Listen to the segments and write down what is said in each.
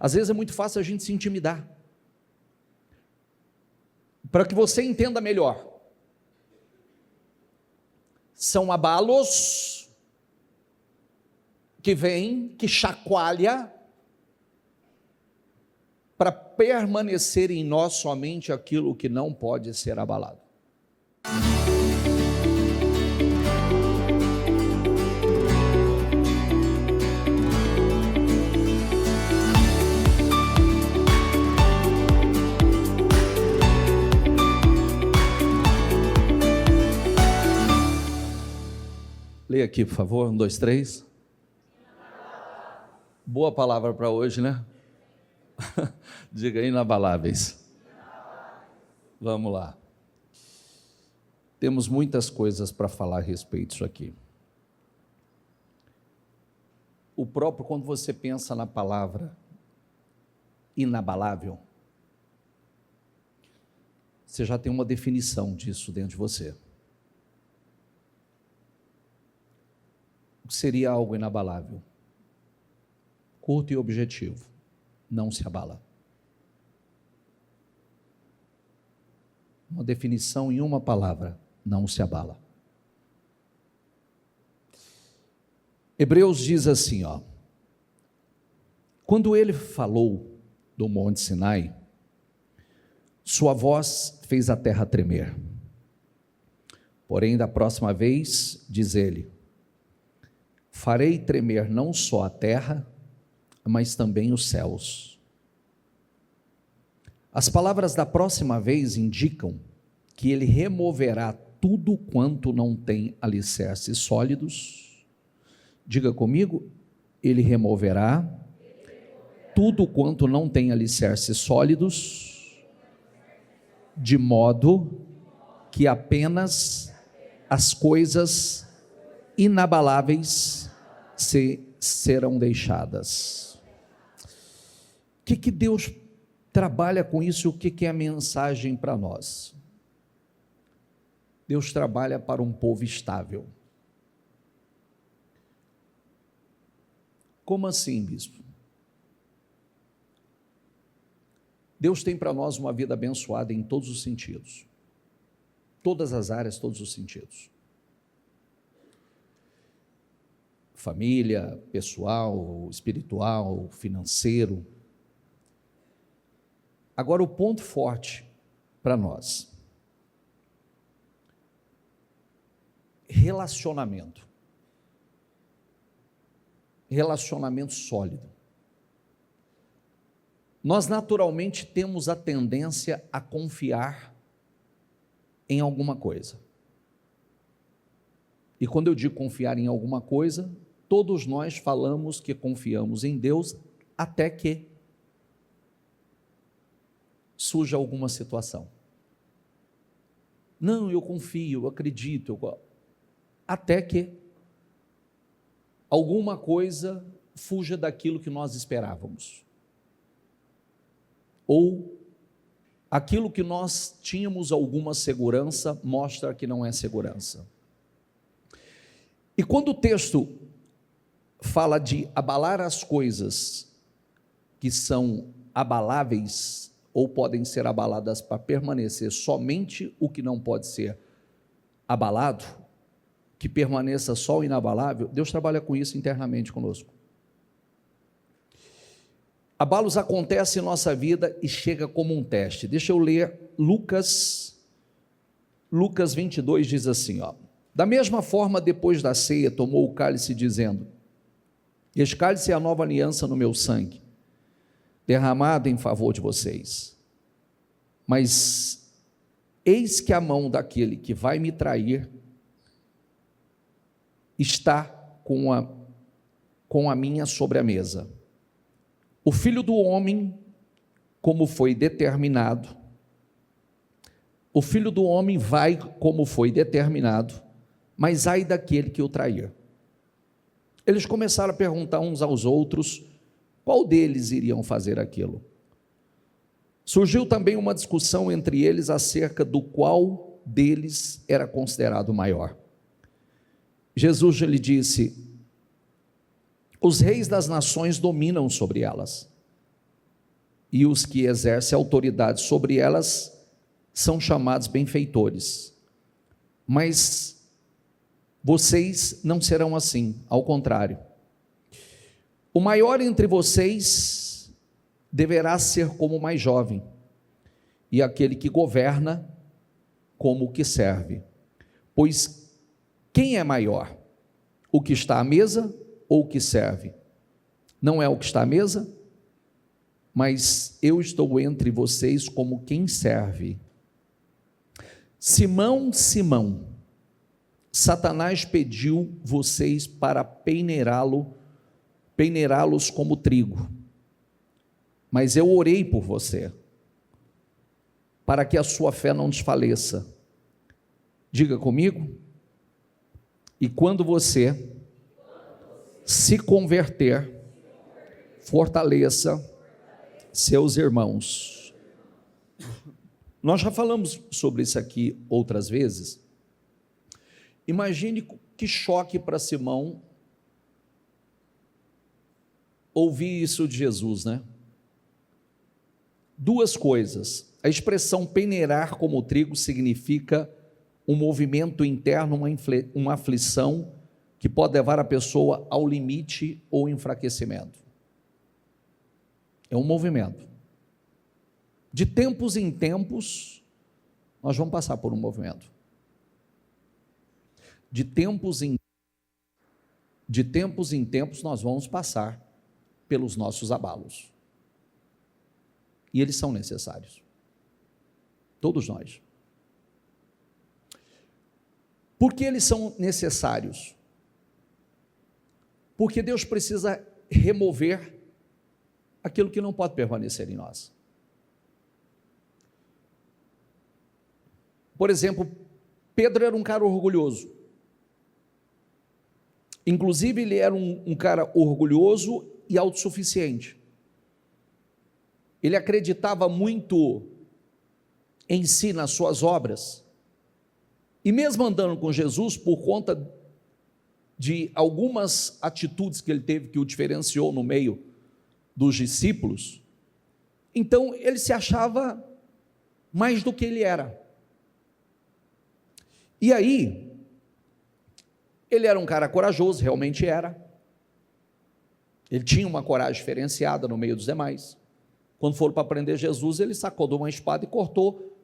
Às vezes é muito fácil a gente se intimidar. Para que você entenda melhor, são abalos que vêm, que chacoalha, para permanecer em nós somente aquilo que não pode ser abalado. Leia aqui, por favor, 1, 2, 3. Boa palavra para hoje, né? Diga aí, inabaláveis. Vamos lá. Temos muitas coisas para falar a respeito disso aqui. O próprio, quando você pensa na palavra inabalável, você já tem uma definição disso dentro de você. O que seria algo inabalável? Curto e objetivo. Não se abala. Uma definição em uma palavra: não se abala. Hebreus diz assim, quando ele falou do Monte Sinai, sua voz fez a terra tremer. Porém, da próxima vez, diz ele, farei tremer não só a terra, mas também os céus. As palavras da próxima vez indicam que ele removerá tudo quanto não tem alicerces sólidos. Diga comigo, ele removerá tudo quanto não tem alicerces sólidos, de modo que apenas as coisas inabaláveis serão deixadas. O que Deus trabalha com isso? O que é a mensagem para nós? Deus trabalha para um povo estável. Como assim, bispo? Deus tem para nós uma vida abençoada em todos os sentidos. Todas as áreas, todos os sentidos. Família, pessoal, espiritual, financeiro. Agora, o ponto forte para nós: relacionamento. Relacionamento sólido. Nós naturalmente temos a tendência a confiar em alguma coisa. E quando eu digo confiar em alguma coisa, todos nós falamos que confiamos em Deus até que surja alguma situação. Não, eu confio, eu acredito, até que alguma coisa fuja daquilo que nós esperávamos. Ou aquilo que nós tínhamos alguma segurança mostra que não é segurança. E quando o texto fala de abalar as coisas que são abaláveis, ou podem ser abaladas para permanecer somente o que não pode ser abalado, que permaneça só o inabalável, Deus trabalha com isso internamente conosco. Abalos acontecem em nossa vida e chega como um teste. Deixa eu ler Lucas 22, diz assim, da mesma forma, depois da ceia, tomou o cálice dizendo, este cálice é a nova aliança no meu sangue, derramado em favor de vocês. Mas eis que a mão daquele que vai me trair está com a minha sobre a mesa. O Filho do Homem, como foi determinado, o Filho do Homem vai como foi determinado, mas ai daquele que o trair. Eles começaram a perguntar uns aos outros, qual deles iriam fazer aquilo? Surgiu também uma discussão entre eles acerca do qual deles era considerado maior. Jesus lhe disse, os reis das nações dominam sobre elas, e os que exercem autoridade sobre elas são chamados benfeitores. Mas vocês não serão assim, ao contrário. O maior entre vocês deverá ser como o mais jovem, e aquele que governa como o que serve. Pois quem é maior? O que está à mesa ou o que serve? Não é o que está à mesa, mas eu estou entre vocês como quem serve. Simão, Simão, Satanás pediu vocês para peneirá-los como trigo, mas eu orei por você, para que a sua fé não desfaleça. Diga comigo. E quando você se converter, fortaleça seus irmãos. Nós já falamos sobre isso aqui outras vezes. Imagine que choque para Simão ouvir isso de Jesus, né? Duas coisas. A expressão peneirar como trigo significa um movimento interno, uma aflição que pode levar a pessoa ao limite ou enfraquecimento. É um movimento. De tempos em tempos, nós vamos passar por um movimento. De tempos em tempos, nós vamos passar pelos nossos abalos. E eles são necessários. Todos nós. Por que eles são necessários? Porque Deus precisa remover aquilo que não pode permanecer em nós. Por exemplo, Pedro era um cara orgulhoso. Inclusive, ele era um cara orgulhoso e autossuficiente. Ele acreditava muito em si, nas suas obras. E mesmo andando com Jesus, por conta de algumas atitudes que ele teve, que o diferenciou no meio dos discípulos, então ele se achava mais do que ele era. E aí, ele era um cara corajoso, realmente era. Ele tinha uma coragem diferenciada no meio dos demais. Quando foram para prender Jesus, ele sacou de uma espada e cortou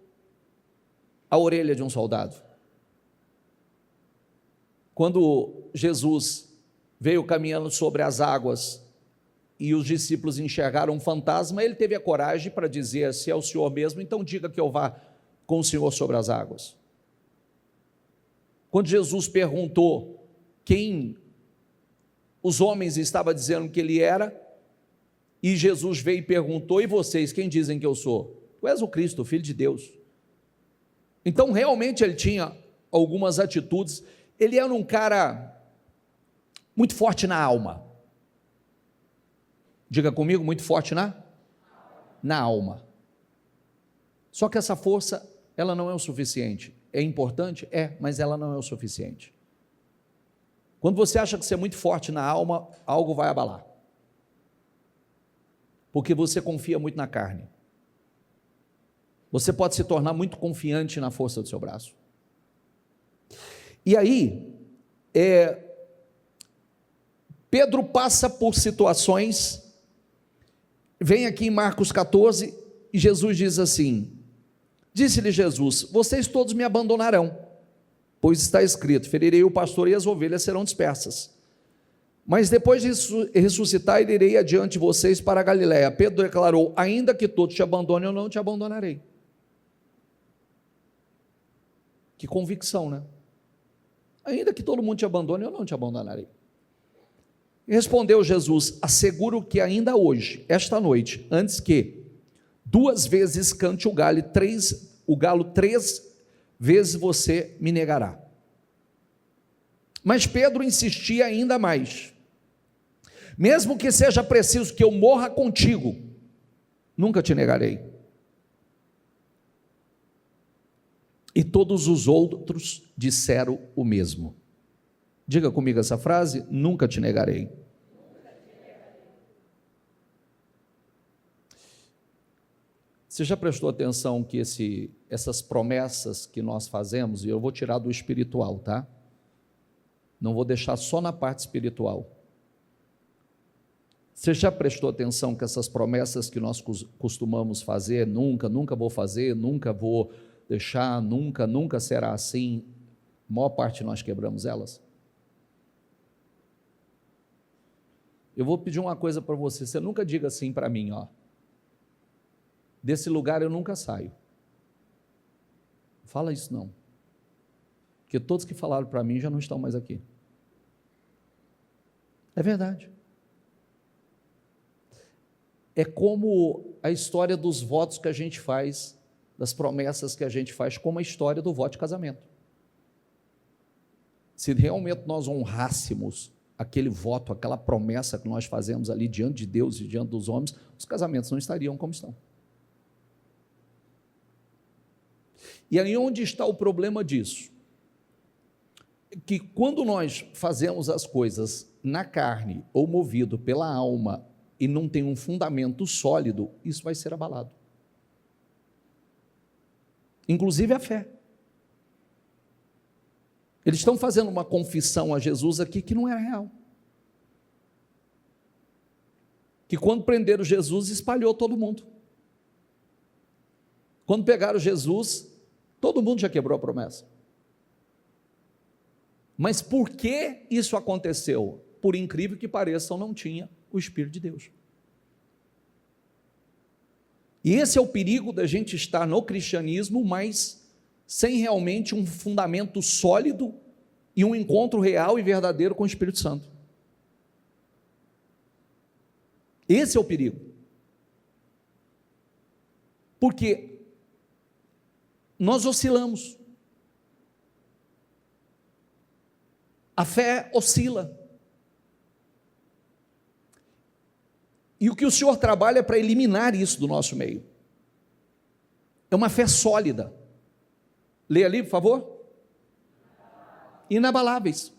a orelha de um soldado. Quando Jesus veio caminhando sobre as águas e os discípulos enxergaram um fantasma, ele teve a coragem para dizer: se é o Senhor mesmo, então diga que eu vá com o Senhor sobre as águas. Quando Jesus perguntou quem os homens estavam dizendo que ele era, e Jesus veio e perguntou: e vocês, quem dizem que eu sou? Tu és o Cristo, o Filho de Deus. Então realmente ele tinha algumas atitudes. Ele era um cara muito forte na alma. Diga comigo, muito forte na alma. Só que essa força, ela não é o suficiente. É importante? É, mas ela não é o suficiente. Quando você acha que você é muito forte na alma, algo vai abalar. Porque você confia muito na carne. Você pode se tornar muito confiante na força do seu braço. E aí, Pedro passa por situações, vem aqui em Marcos 14, e Jesus diz assim, disse-lhe Jesus: vocês todos me abandonarão, pois está escrito, ferirei o pastor e as ovelhas serão dispersas. Mas depois de ressuscitar, irei adiante de vocês para a Galiléia. Pedro declarou: ainda que todos te abandonem, eu não te abandonarei. Que convicção, né? Ainda que todo mundo te abandone, eu não te abandonarei. E respondeu Jesus: asseguro que ainda hoje, esta noite, antes que 2 vezes cante o galo 3 vezes você me negará. Mas Pedro insistia ainda mais: mesmo que seja preciso que eu morra contigo, nunca te negarei. E todos os outros disseram o mesmo. Diga comigo essa frase: nunca te negarei. Você já prestou atenção que essas promessas que nós fazemos, e eu vou tirar do espiritual, tá? Não vou deixar só na parte espiritual. Você já prestou atenção que essas promessas que nós costumamos fazer, nunca vou fazer, nunca vou deixar, nunca será assim, a maior parte nós quebramos elas? Eu vou pedir uma coisa para você nunca diga assim para mim, ó, desse lugar eu nunca saio. Fala isso não, porque todos que falaram para mim já não estão mais aqui. É verdade. É como a história dos votos que a gente faz, das promessas que a gente faz, como a história do voto de casamento. Se realmente nós honrássemos aquele voto, aquela promessa que nós fazemos ali diante de Deus e diante dos homens, os casamentos não estariam como estão. E aí onde está o problema disso? Que quando nós fazemos as coisas na carne ou movido pela alma e não tem um fundamento sólido, isso vai ser abalado. Inclusive a fé. Eles estão fazendo uma confissão a Jesus aqui que não é real. Que quando prenderam Jesus, espalhou todo mundo. Quando pegaram Jesus, todo mundo já quebrou a promessa. Mas por que isso aconteceu? Por incrível que pareça, não tinha o Espírito de Deus. E esse é o perigo da gente estar no cristianismo, mas sem realmente um fundamento sólido e um encontro real e verdadeiro com o Espírito Santo. Esse é o perigo. Porque nós oscilamos. A fé oscila. E o que o Senhor trabalha é para eliminar isso do nosso meio. É uma fé sólida. Leia ali, por favor. Inabaláveis.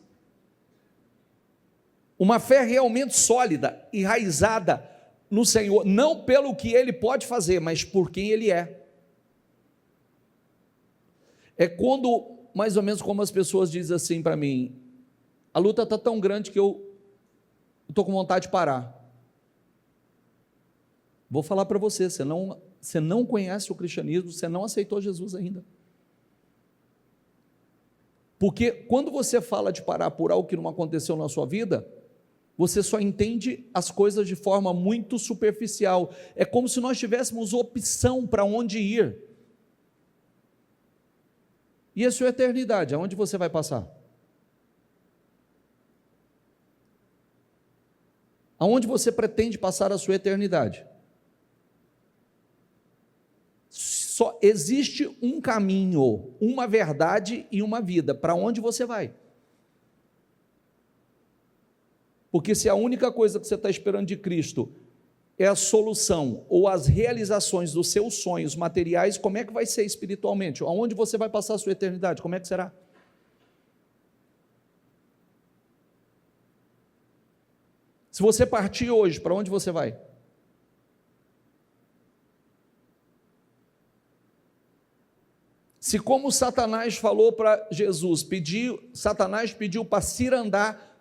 Uma fé realmente sólida, enraizada no Senhor, não pelo que Ele pode fazer, mas por quem Ele é. É quando, mais ou menos como as pessoas dizem assim para mim, a luta está tão grande que eu estou com vontade de parar. Vou falar para você, você não conhece o cristianismo, você não aceitou Jesus ainda. Porque quando você fala de parar por algo que não aconteceu na sua vida, você só entende as coisas de forma muito superficial. É como se nós tivéssemos opção para onde ir. E a sua eternidade, aonde você vai passar? Aonde você pretende passar a sua eternidade? Só existe um caminho, uma verdade e uma vida. Para onde você vai? Porque se a única coisa que você está esperando de Cristo é a solução ou as realizações dos seus sonhos materiais, como é que vai ser espiritualmente? Aonde você vai passar a sua eternidade? Como é que será? Se você partir hoje, para onde você vai? Se como Satanás falou para Jesus, Satanás pediu para cirandar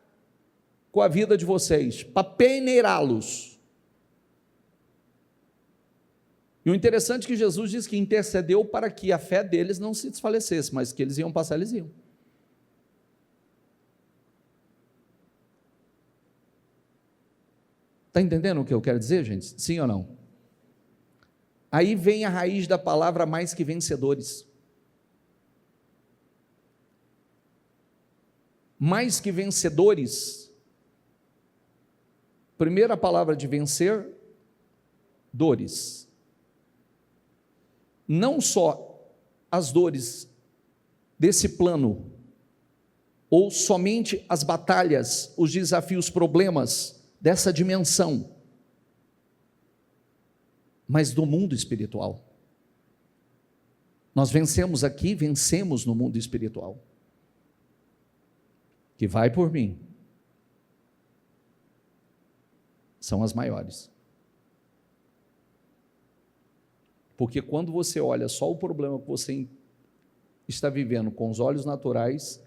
com a vida de vocês, para peneirá-los. E o interessante é que Jesus diz que intercedeu para que a fé deles não se desfalecesse, mas que eles iam passar, eles iam. Está entendendo o que eu quero dizer, gente? Sim ou não? Aí vem a raiz da palavra mais que vencedores. Mais que vencedores, primeira palavra de vencer, dores. Não só as dores desse plano, ou somente as batalhas, os desafios, problemas dessa dimensão, mas do mundo espiritual. Nós vencemos aqui, vencemos no mundo espiritual. Que vai por mim, são as maiores. Porque quando você olha só o problema que você está vivendo com os olhos naturais,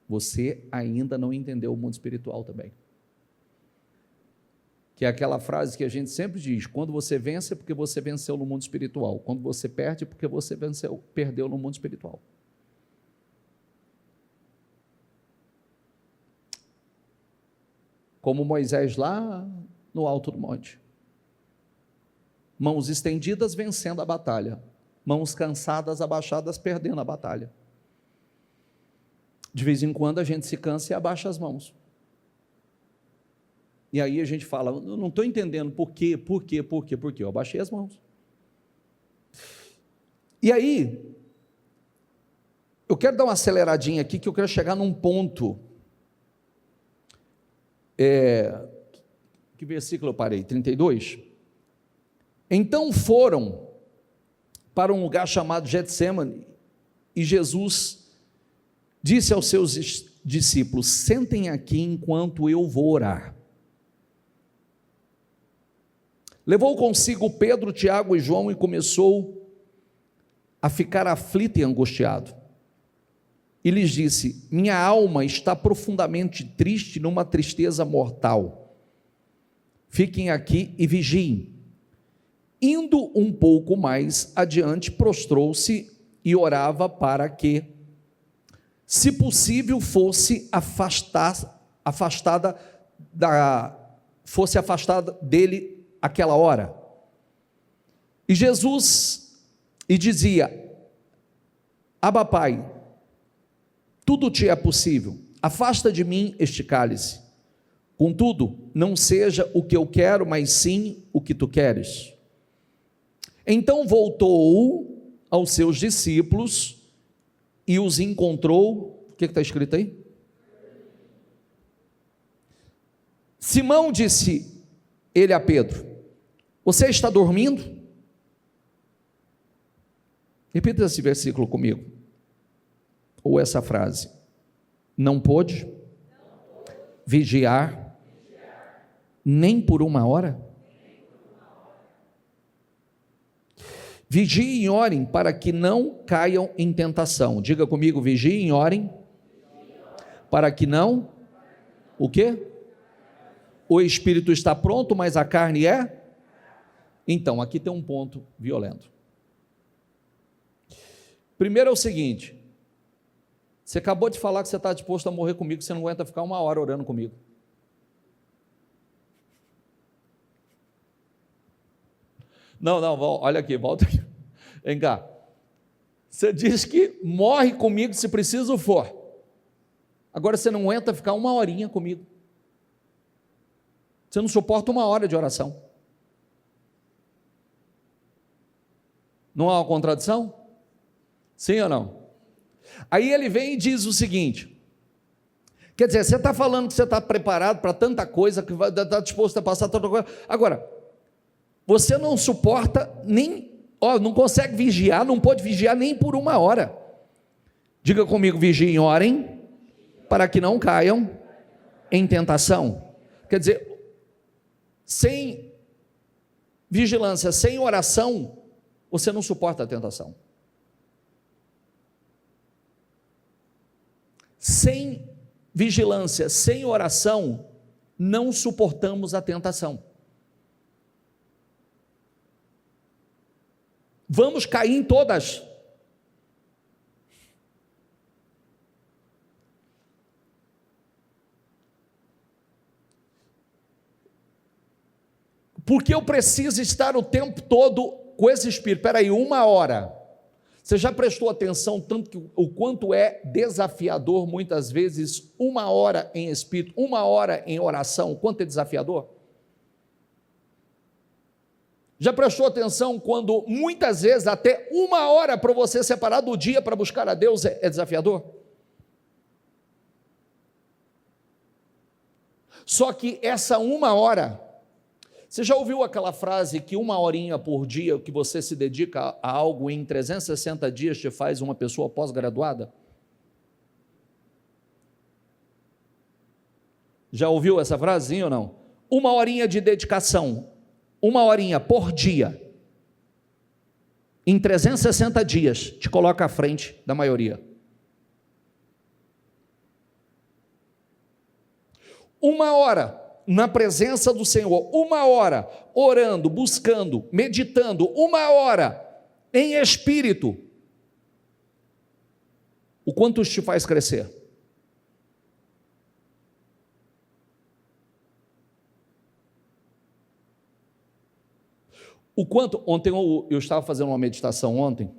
você ainda não entendeu o mundo espiritual também. Que é aquela frase que a gente sempre diz: quando você vence é porque você venceu no mundo espiritual, quando você perde é porque você perdeu no mundo espiritual. Como Moisés lá no alto do monte, mãos estendidas vencendo a batalha, mãos cansadas, abaixadas, perdendo a batalha. De vez em quando a gente se cansa e abaixa as mãos. E aí a gente fala: eu não estou entendendo por quê, eu abaixei as mãos. E aí, eu quero dar uma aceleradinha aqui, que eu quero chegar num ponto. Que versículo eu parei? 32? Então foram para um lugar chamado Getsêmani, e Jesus disse aos seus discípulos: sentem aqui enquanto eu vou orar. Levou consigo Pedro, Tiago e João e começou a ficar aflito e angustiado. E lhes disse: minha alma está profundamente triste, numa tristeza mortal. Fiquem aqui e vigiem. Indo um pouco mais adiante, prostrou-se e orava para que, se possível, fosse afastada dele aquela hora. E Jesus dizia: Abba, Pai, tudo te é possível, afasta de mim este cálice, contudo, não seja o que eu quero, mas sim o que tu queres. Então voltou aos seus discípulos e os encontrou. O que está escrito aí? Simão, disse ele a Pedro: você está dormindo? Repita esse versículo comigo, ou essa frase: não pôde vigiar nem por uma hora? Vigiem e orem para que não caiam em tentação. Diga comigo: vigiem e orem para que não, o quê? O espírito está pronto, mas a carne é? Então, aqui tem um ponto violento. Primeiro é o seguinte: você acabou de falar que você está disposto a morrer comigo, que você não aguenta ficar uma hora orando comigo. Não, olha aqui, volta aqui. Vem cá. Você diz que morre comigo se preciso for. Agora você não aguenta ficar uma horinha comigo. Você não suporta uma hora de oração. Não há uma contradição? Sim ou não? Aí ele vem e diz o seguinte: quer dizer, você está falando que você está preparado para tanta coisa, que está disposto a passar tanta coisa. Agora, você não suporta nem, não consegue vigiar, não pode vigiar nem por uma hora. Diga comigo: vigiem e orem para que não caiam em tentação. Quer dizer, sem vigilância, sem oração, você não suporta a tentação. Sem vigilância, sem oração, não suportamos a tentação. Vamos cair em todas. Porque eu preciso estar o tempo todo com esse espírito. Espera aí, uma hora. Você já prestou atenção o quanto é desafiador muitas vezes uma hora em espírito, uma hora em oração, o quanto é desafiador? Já prestou atenção quando muitas vezes até uma hora para você separar do dia para buscar a Deus é desafiador? Só que essa uma hora, você já ouviu aquela frase que uma horinha por dia que você se dedica a algo em 360 dias te faz uma pessoa pós-graduada? Já ouviu essa frase, sim ou não? Uma horinha de dedicação, uma horinha por dia, em 360 dias, te coloca à frente da maioria. Uma hora na presença do Senhor, uma hora orando, buscando, meditando, uma hora em espírito, o quanto isso te faz crescer? O quanto, ontem eu estava fazendo uma meditação ontem,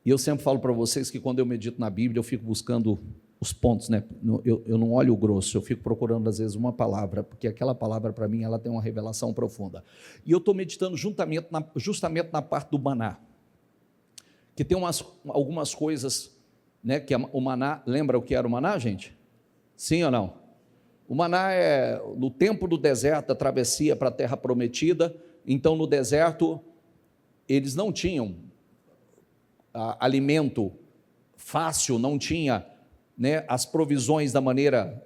e eu sempre falo para vocês que quando eu medito na Bíblia, eu fico buscando os pontos, né? Eu não olho o grosso, eu fico procurando às vezes uma palavra, porque aquela palavra para mim, ela tem uma revelação profunda. E eu estou meditando justamente na parte do maná, que tem algumas coisas, né? Que o maná, lembra o que era o maná, gente? Sim ou não? O maná é no tempo do deserto, a travessia para a terra prometida. Então, no deserto, eles não tinham alimento fácil, não tinha, né, as provisões da maneira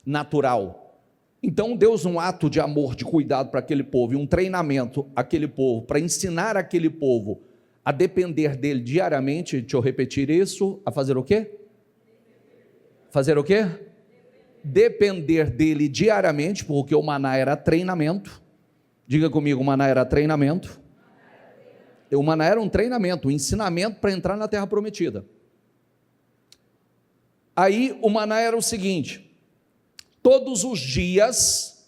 natural. Então, Deus, num ato de amor, de cuidado para aquele povo, e um treinamento aquele povo, para ensinar aquele povo a depender dele diariamente, deixa eu repetir isso, a fazer o quê? Fazer o quê? Depender dele diariamente, porque o maná era treinamento. Diga comigo, o maná era treinamento. O maná era um treinamento, um ensinamento para entrar na terra prometida. Aí o maná era o seguinte: todos os dias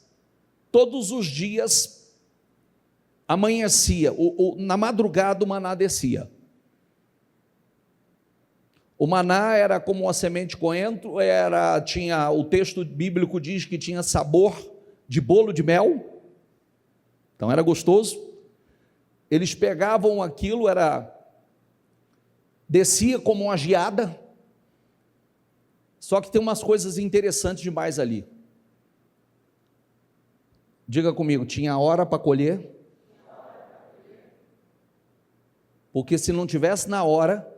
amanhecia, na madrugada o maná descia. O maná era como uma semente de coentro, o texto bíblico diz que tinha sabor de bolo de mel. Então era gostoso. Eles pegavam aquilo, descia como uma geada. Só que tem umas coisas interessantes demais ali. Diga comigo, tinha hora para colher? Porque se não tivesse na hora,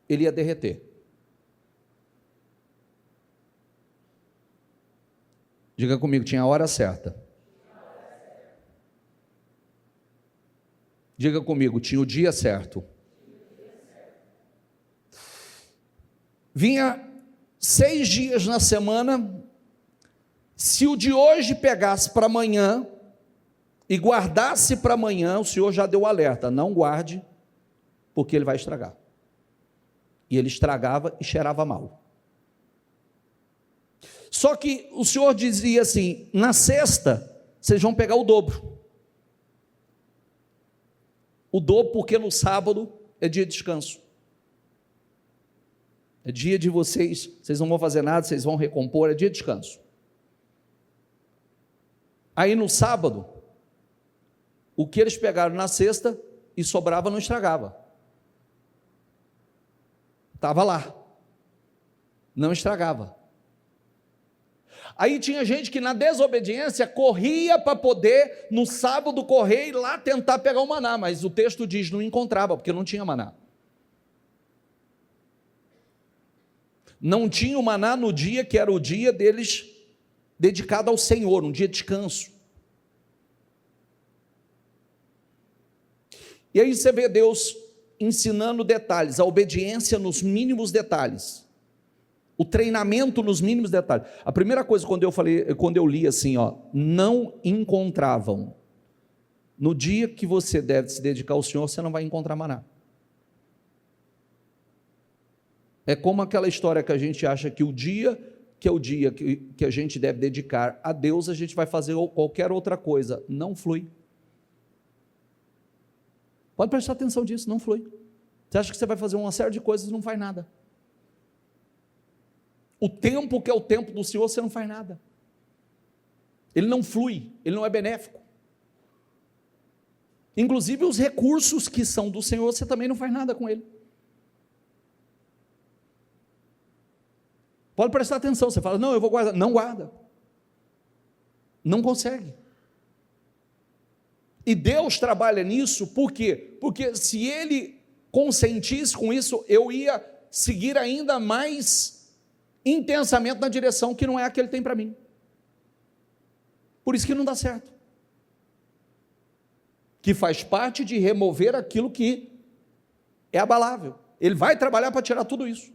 ele ia derreter. Diga comigo, tinha a hora certa. Diga comigo, tinha o dia certo. Vinha 6 dias na semana. Se o de hoje pegasse para amanhã e guardasse para amanhã, o Senhor já deu alerta: não guarde, porque ele vai estragar. E ele estragava e cheirava mal. Só que o Senhor dizia assim: na sexta, vocês vão pegar o dobro. O dobro, porque no sábado é dia de descanso. É dia de vocês não vão fazer nada, vocês vão recompor, é dia de descanso. Aí no sábado, o que eles pegaram na sexta e sobrava não estragava. Estava lá. Não estragava. Aí tinha gente que na desobediência corria para poder, no sábado, correr e lá tentar pegar o maná, mas o texto diz, não encontrava, porque não tinha maná. Não tinha o maná no dia que era o dia deles dedicado ao Senhor, um dia de descanso. E aí você vê Deus ensinando detalhes, a obediência nos mínimos detalhes. O treinamento nos mínimos detalhes. A primeira coisa, quando eu li assim, não encontravam. No dia que você deve se dedicar ao Senhor, você não vai encontrar maná. É como aquela história que a gente acha que o dia que é o dia que a gente deve dedicar a Deus, a gente vai fazer qualquer outra coisa. Não flui. Pode prestar atenção nisso, não flui. Você acha que você vai fazer uma série de coisas e não faz nada. O tempo que é o tempo do Senhor, você não faz nada. Ele não flui, ele não é benéfico. Inclusive os recursos que são do Senhor, você também não faz nada com ele. Pode prestar atenção, você fala, não, eu vou guardar. Não guarda. Não consegue. E Deus trabalha nisso, por quê? Porque se Ele consentisse com isso, eu ia seguir ainda mais intensamente na direção que não é a que Ele tem para mim. Por isso que não dá certo. que faz parte de remover aquilo que é abalável. Ele vai trabalhar para tirar tudo isso.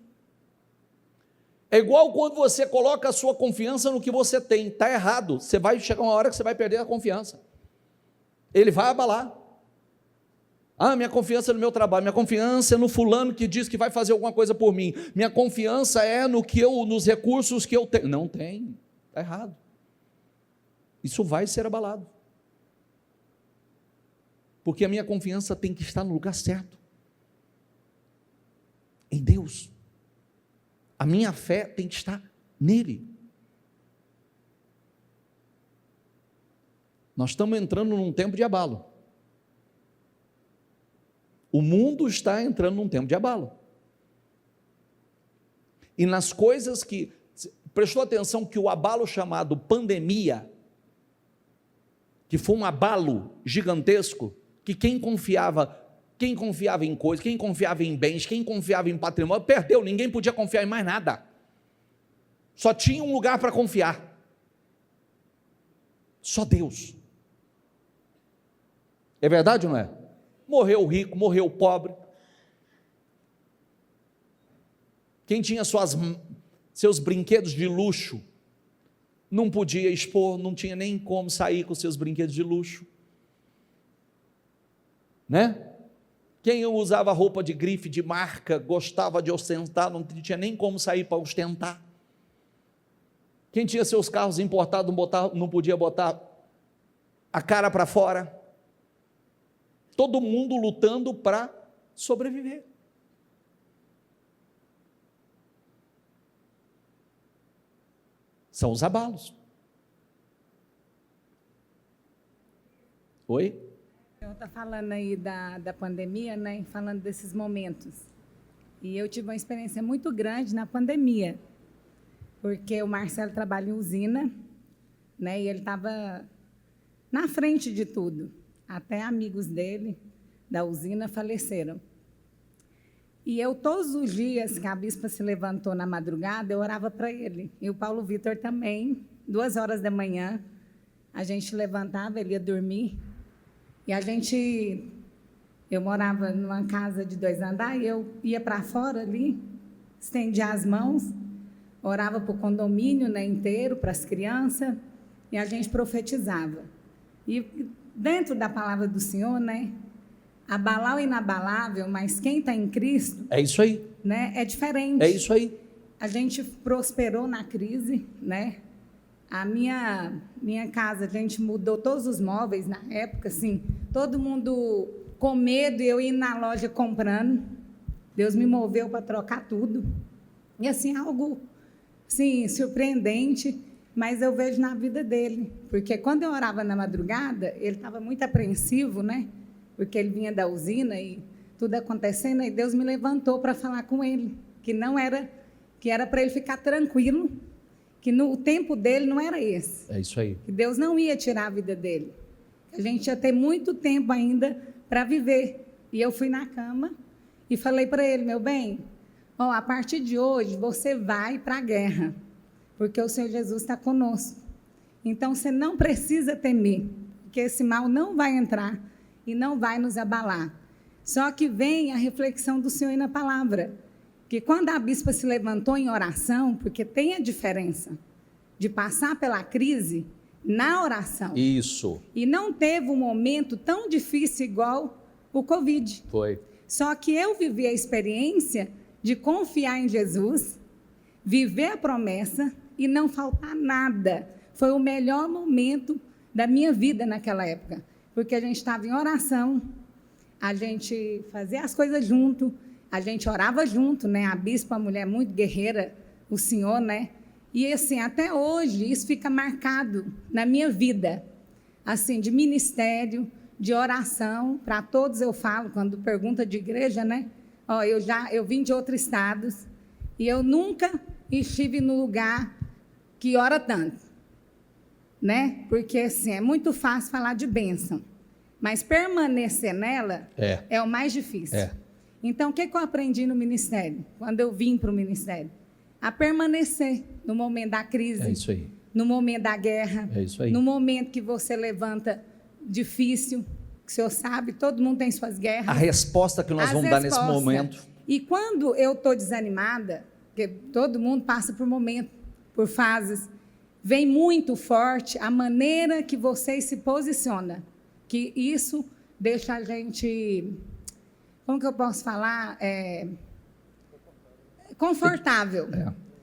É igual quando você coloca a sua confiança no que você tem, está errado, você vai chegar uma hora que você vai perder a confiança, ele vai abalar. Minha confiança é no meu trabalho, minha confiança é no fulano que diz que vai fazer alguma coisa por mim, minha confiança é nos recursos que eu tenho. Não tem, está errado, isso vai ser abalado, porque a minha confiança tem que estar no lugar certo, em Deus. A minha fé tem que estar nele. Nós estamos entrando num tempo de abalo. O mundo está entrando num tempo de abalo. E nas coisas que... Prestou atenção que o abalo chamado pandemia, que foi um abalo gigantesco, que quem confiava em coisas, quem confiava em bens, quem confiava em patrimônio, perdeu, ninguém podia confiar em mais nada. Só tinha um lugar para confiar. Só Deus. É verdade ou não é? Morreu o rico, morreu o pobre. Quem tinha seus brinquedos de luxo, não podia expor, não tinha nem como sair com seus brinquedos de luxo. Né? Quem usava roupa de grife, de marca, gostava de ostentar, não tinha nem como sair para ostentar. Quem tinha seus carros importados não podia botar a cara para fora. Todo mundo lutando para sobreviver. São os abalos. Oi? Eu estou falando aí da pandemia, né? Falando desses momentos. E eu tive uma experiência muito grande na pandemia, porque o Marcelo trabalha em usina, né? E ele estava na frente de tudo. Até amigos dele, da usina, faleceram. E eu, todos os dias que a bispa se levantou na madrugada, eu orava para ele. E o Paulo Vitor também, 2 horas da manhã, a gente levantava, ele ia dormir. E eu morava numa casa de 2 andares, eu ia para fora ali, estendia as mãos, orava para o condomínio, né, inteiro, para as crianças, e a gente profetizava. E dentro da palavra do Senhor, né, abalar o inabalável, mas quem está em Cristo... É isso aí. Né, é diferente. É isso aí. A gente prosperou na crise, né? A minha casa, a gente mudou todos os móveis na época, assim, todo mundo com medo, eu ia na loja comprando. Deus me moveu para trocar tudo. E, assim, algo, assim, surpreendente, mas eu vejo na vida dele. Porque quando eu orava na madrugada, ele estava muito apreensivo, né? Porque ele vinha da usina e tudo acontecendo, e Deus me levantou para falar com ele, que era para ele ficar tranquilo, que o tempo dele não era esse. É isso aí. Que Deus não ia tirar a vida dele. A gente ia ter muito tempo ainda para viver. E eu fui na cama e falei para ele, meu bem, a partir de hoje você vai para a guerra, porque o Senhor Jesus está conosco. Então você não precisa temer, porque esse mal não vai entrar e não vai nos abalar. Só que vem a reflexão do Senhor aí na palavra, que quando a bispa se levantou em oração, porque tem a diferença de passar pela crise na oração. Isso. E não teve um momento tão difícil igual o Covid. Foi. Só que eu vivi a experiência de confiar em Jesus, viver a promessa e não faltar nada. Foi o melhor momento da minha vida naquela época, porque a gente estava em oração, a gente fazia as coisas junto, a gente orava junto, né? A bispa, uma mulher muito guerreira, o senhor, né? E assim, até hoje, isso fica marcado na minha vida, assim, de ministério, de oração, para todos eu falo, quando pergunta de igreja, né? Eu vim de outros estados, e eu nunca estive no lugar que ora tanto, né? Porque, assim, é muito fácil falar de bênção, mas permanecer nela é o mais difícil. Então, o que eu aprendi no ministério, quando eu vim para o ministério? A permanecer no momento da crise, isso aí. No momento da guerra, isso aí. No momento que você levanta difícil, que o senhor sabe, todo mundo tem suas guerras. A resposta que nós vamos dar nesse momento. E quando eu estou desanimada, porque todo mundo passa por momentos, por fases, vem muito forte a maneira que vocês se posicionam, que isso deixa a gente, como que eu posso falar, confortável.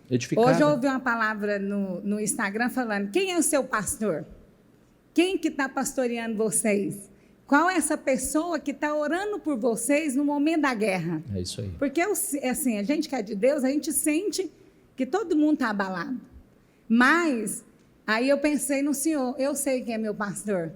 Edificado. Hoje eu ouvi uma palavra no Instagram falando, quem é o seu pastor? Quem que está pastoreando vocês? Qual é essa pessoa que está orando por vocês no momento da guerra? É isso aí. Porque, assim, a gente que é de Deus, a gente sente que todo mundo está abalado. Mas, aí eu pensei no Senhor, eu sei quem é meu pastor,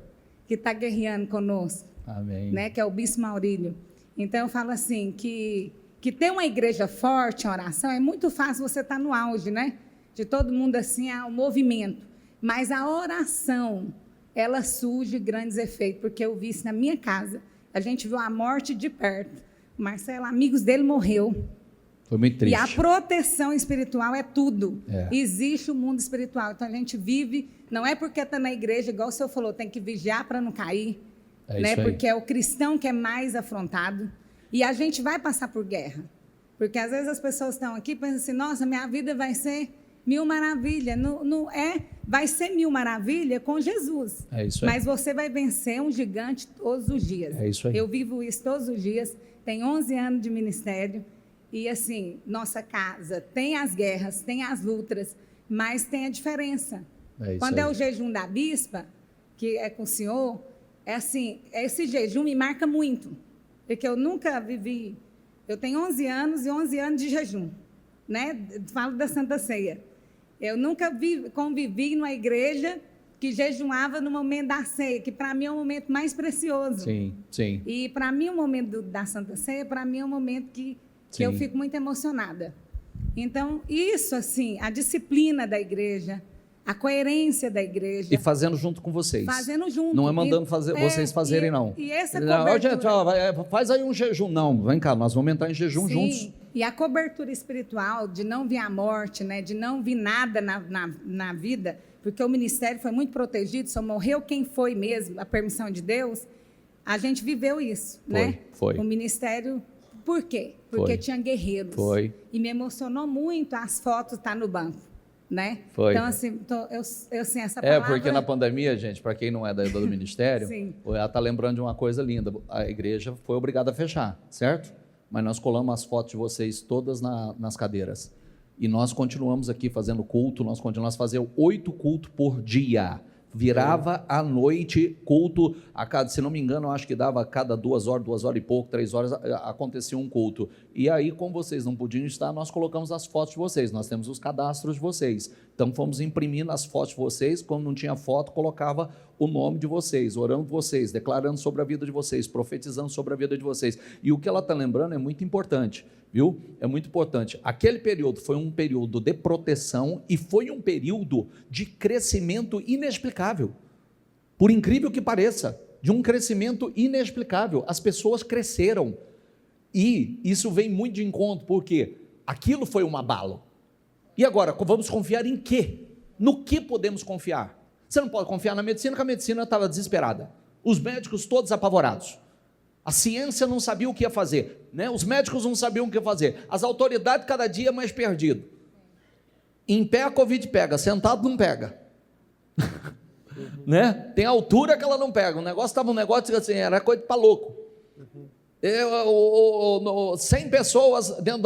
que está guerreando conosco. Amém. Né, que é o Bispo Maurílio. Então, eu falo assim, que ter uma igreja forte em oração, é muito fácil você estar no auge, né? De todo mundo assim, o movimento. Mas a oração, ela surge grandes efeitos, porque eu vi isso na minha casa. A gente viu a morte de perto. O Marcelo, amigos dele, morreu. Foi muito triste. E a proteção espiritual é tudo. Existe o mundo espiritual. Então, a gente vive, não é porque está na igreja, igual o senhor falou, tem que vigiar para não cair. Né? Porque é o cristão que é mais afrontado. E a gente vai passar por guerra. Porque às vezes as pessoas estão aqui e pensam assim, nossa, minha vida vai ser mil maravilhas. Não vai ser mil maravilhas com Jesus. É isso aí. Mas você vai vencer um gigante todos os dias. É isso aí. Eu vivo isso todos os dias. Tenho 11 anos de ministério. E assim, nossa casa tem as guerras, tem as lutas, mas tem a diferença. Quando é o jejum da bispa, que é com o senhor, é assim, esse jejum me marca muito. Porque eu nunca vivi... Eu tenho 11 anos e 11 anos de jejum, né? Falo da Santa Ceia. Eu nunca convivi numa igreja que jejuava no momento da ceia, que para mim é o momento mais precioso. Sim, sim. E para mim o momento da Santa Ceia, para mim é um momento que eu fico muito emocionada. Então, isso assim, a disciplina da igreja, a coerência da igreja. E fazendo junto com vocês. Fazendo junto. Não é mandando vocês fazerem, não. E essa cobertura... Gente, faz aí um jejum. Não, vem cá, nós vamos entrar em jejum juntos. E a cobertura espiritual, de não vir a morte, né, de não vir nada na vida, porque o ministério foi muito protegido, só morreu quem foi mesmo, a permissão de Deus, a gente viveu isso, né? Foi. O ministério... Por quê? Porque tinha guerreiros. E me emocionou muito as fotos estar no banco. Né? Então, assim, eu assim, essa palavra... porque na pandemia, gente, para quem não é do ministério, ela está lembrando de uma coisa linda. A igreja foi obrigada a fechar, certo? Mas nós colamos as fotos de vocês todas nas cadeiras. E nós continuamos aqui fazendo culto, nós continuamos a fazer 8 cultos por dia. Virava à noite, culto, se não me engano, eu acho que dava a cada 2 horas e pouco, 3 horas, acontecia um culto. E aí, como vocês não podiam estar, nós colocamos as fotos de vocês, nós temos os cadastros de vocês. Então, fomos imprimindo as fotos de vocês, quando não tinha foto, colocava o nome de vocês, orando por vocês, declarando sobre a vida de vocês, profetizando sobre a vida de vocês. E o que ela está lembrando é muito importante, viu? É muito importante. Aquele período foi um período de proteção e foi um período de crescimento inexplicável. Por incrível que pareça, de um crescimento inexplicável. As pessoas cresceram. E isso vem muito de encontro, porque aquilo foi um abalo. E agora, vamos confiar em quê? No que podemos confiar? Você não pode confiar na medicina, porque a medicina estava desesperada. Os médicos todos apavorados. A ciência não sabia o que ia fazer, né? Os médicos não sabiam o que ia fazer. As autoridades cada dia mais perdidas. Em pé a Covid pega, sentado não pega. Né? Tem altura que ela não pega. O negócio estava um negócio assim, era coisa para louco. 100 pessoas dentro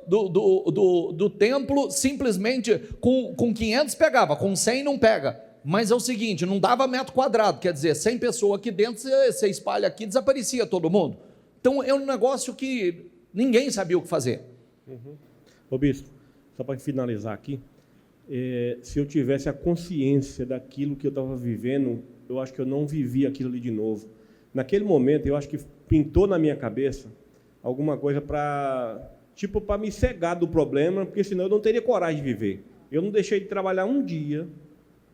do templo, simplesmente com 500 pegava, com 100 não pega. Mas é o seguinte, não dava metro quadrado, quer dizer, 100 pessoas aqui dentro, você espalha aqui, desaparecia todo mundo. Então é um negócio que ninguém sabia o que fazer. Ô bispo, só para finalizar aqui, se eu tivesse a consciência daquilo que eu estava vivendo, eu acho que eu não vivia aquilo ali de novo. Naquele momento, eu acho que pintou na minha cabeça alguma coisa para me cegar do problema, porque senão eu não teria coragem de viver. Eu não deixei de trabalhar um dia.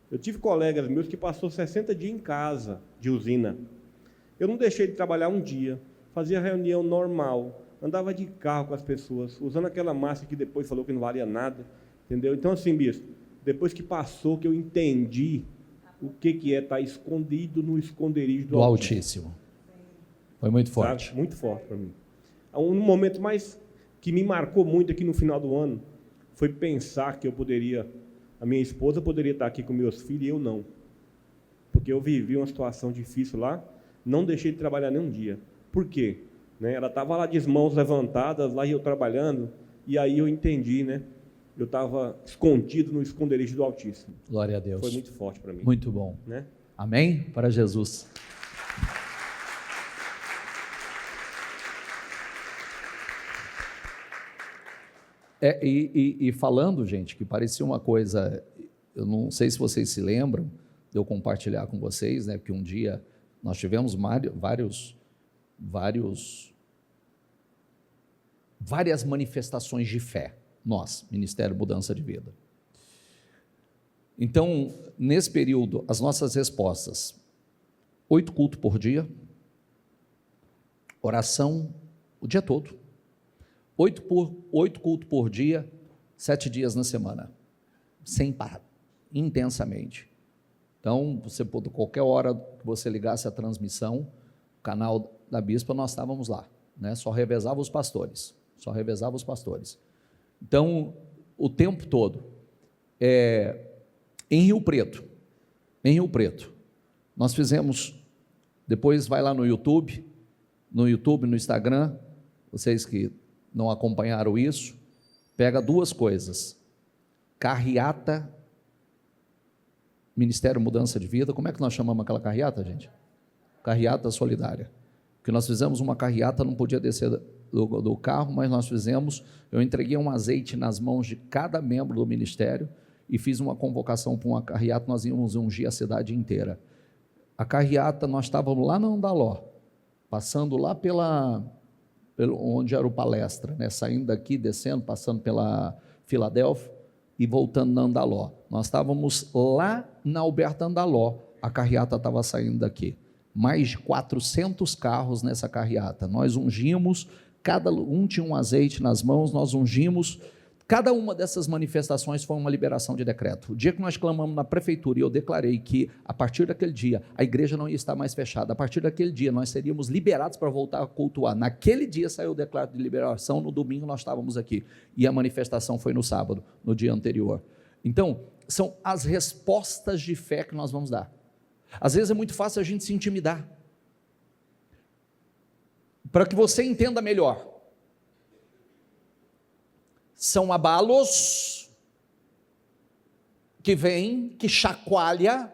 Eu tive colegas meus que passou 60 dias em casa, de usina. Eu não deixei de trabalhar um dia, fazia reunião normal, andava de carro com as pessoas, usando aquela máscara que depois falou que não valia nada, entendeu? Então, assim, bispo, depois que passou, que eu entendi o que é estar escondido no esconderijo do Altíssimo. Foi muito forte. Sabe? Muito forte para mim. Um momento mais que me marcou muito aqui no final do ano foi pensar que a minha esposa poderia estar aqui com meus filhos e eu não. Porque eu vivi uma situação difícil lá, não deixei de trabalhar nem um dia. Por quê? Né? Ela estava lá de mãos levantadas, lá e eu trabalhando, e aí eu entendi, né? Eu estava escondido no esconderijo do Altíssimo. Glória a Deus. Foi muito forte para mim. Muito bom. Né? Amém? Para Jesus. E falando, gente, que parecia uma coisa, eu não sei se vocês se lembram, de eu compartilhar com vocês, né? Porque um dia nós tivemos várias manifestações de fé, nós, Ministério Mudança de Vida. Então, nesse período, as nossas respostas: 8 cultos por dia, oração o dia todo, 8 cultos por dia, 7 dias na semana, sem parar, intensamente. Então, qualquer hora que você ligasse a transmissão, o canal da Bispa, nós estávamos lá, né? Só revezava os pastores. Então, o tempo todo. Em Rio Preto, nós fizemos, depois vai lá no YouTube, no Instagram, vocês que não acompanharam isso, pega 2 coisas: carreata, Ministério Mudança de Vida. Como é que nós chamamos aquela carreata, gente? Carreata solidária. Porque nós fizemos uma carreata, não podia descer do carro, mas nós fizemos, eu entreguei um azeite nas mãos de cada membro do ministério e fiz uma convocação para uma carreata, nós íamos ungir a cidade inteira. A carreata, nós estávamos lá na Andaló, passando lá onde era o palestra, né? Saindo daqui, descendo, passando pela Filadélfia e voltando na Andaló. Nós estávamos lá na Alberta Andaló, a carreata estava saindo daqui. Mais de 400 carros nessa carreata. Nós ungimos, cada um tinha um azeite nas mãos, nós ungimos. Cada uma dessas manifestações foi uma liberação de decreto. O dia que nós clamamos na prefeitura e eu declarei que a partir daquele dia a igreja não ia estar mais fechada, a partir daquele dia nós seríamos liberados para voltar a cultuar. Naquele dia saiu o decreto de liberação, no domingo nós estávamos aqui e a manifestação foi no sábado, no dia anterior. Então, são as respostas de fé que nós vamos dar. Às vezes é muito fácil a gente se intimidar. Para que você entenda melhor, são abalos que vêm, que chacoalha,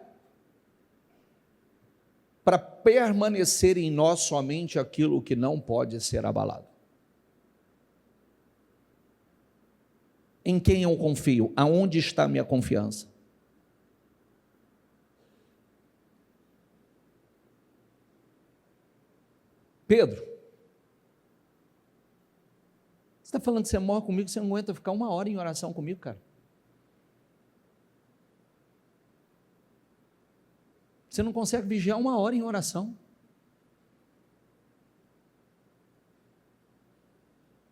para permanecer em nós somente aquilo que não pode ser abalado. Em quem eu confio? Aonde está a minha confiança? Pedro, você está falando que você morre comigo, você não aguenta ficar 1 hora em oração comigo, cara? Você não consegue vigiar 1 hora em oração?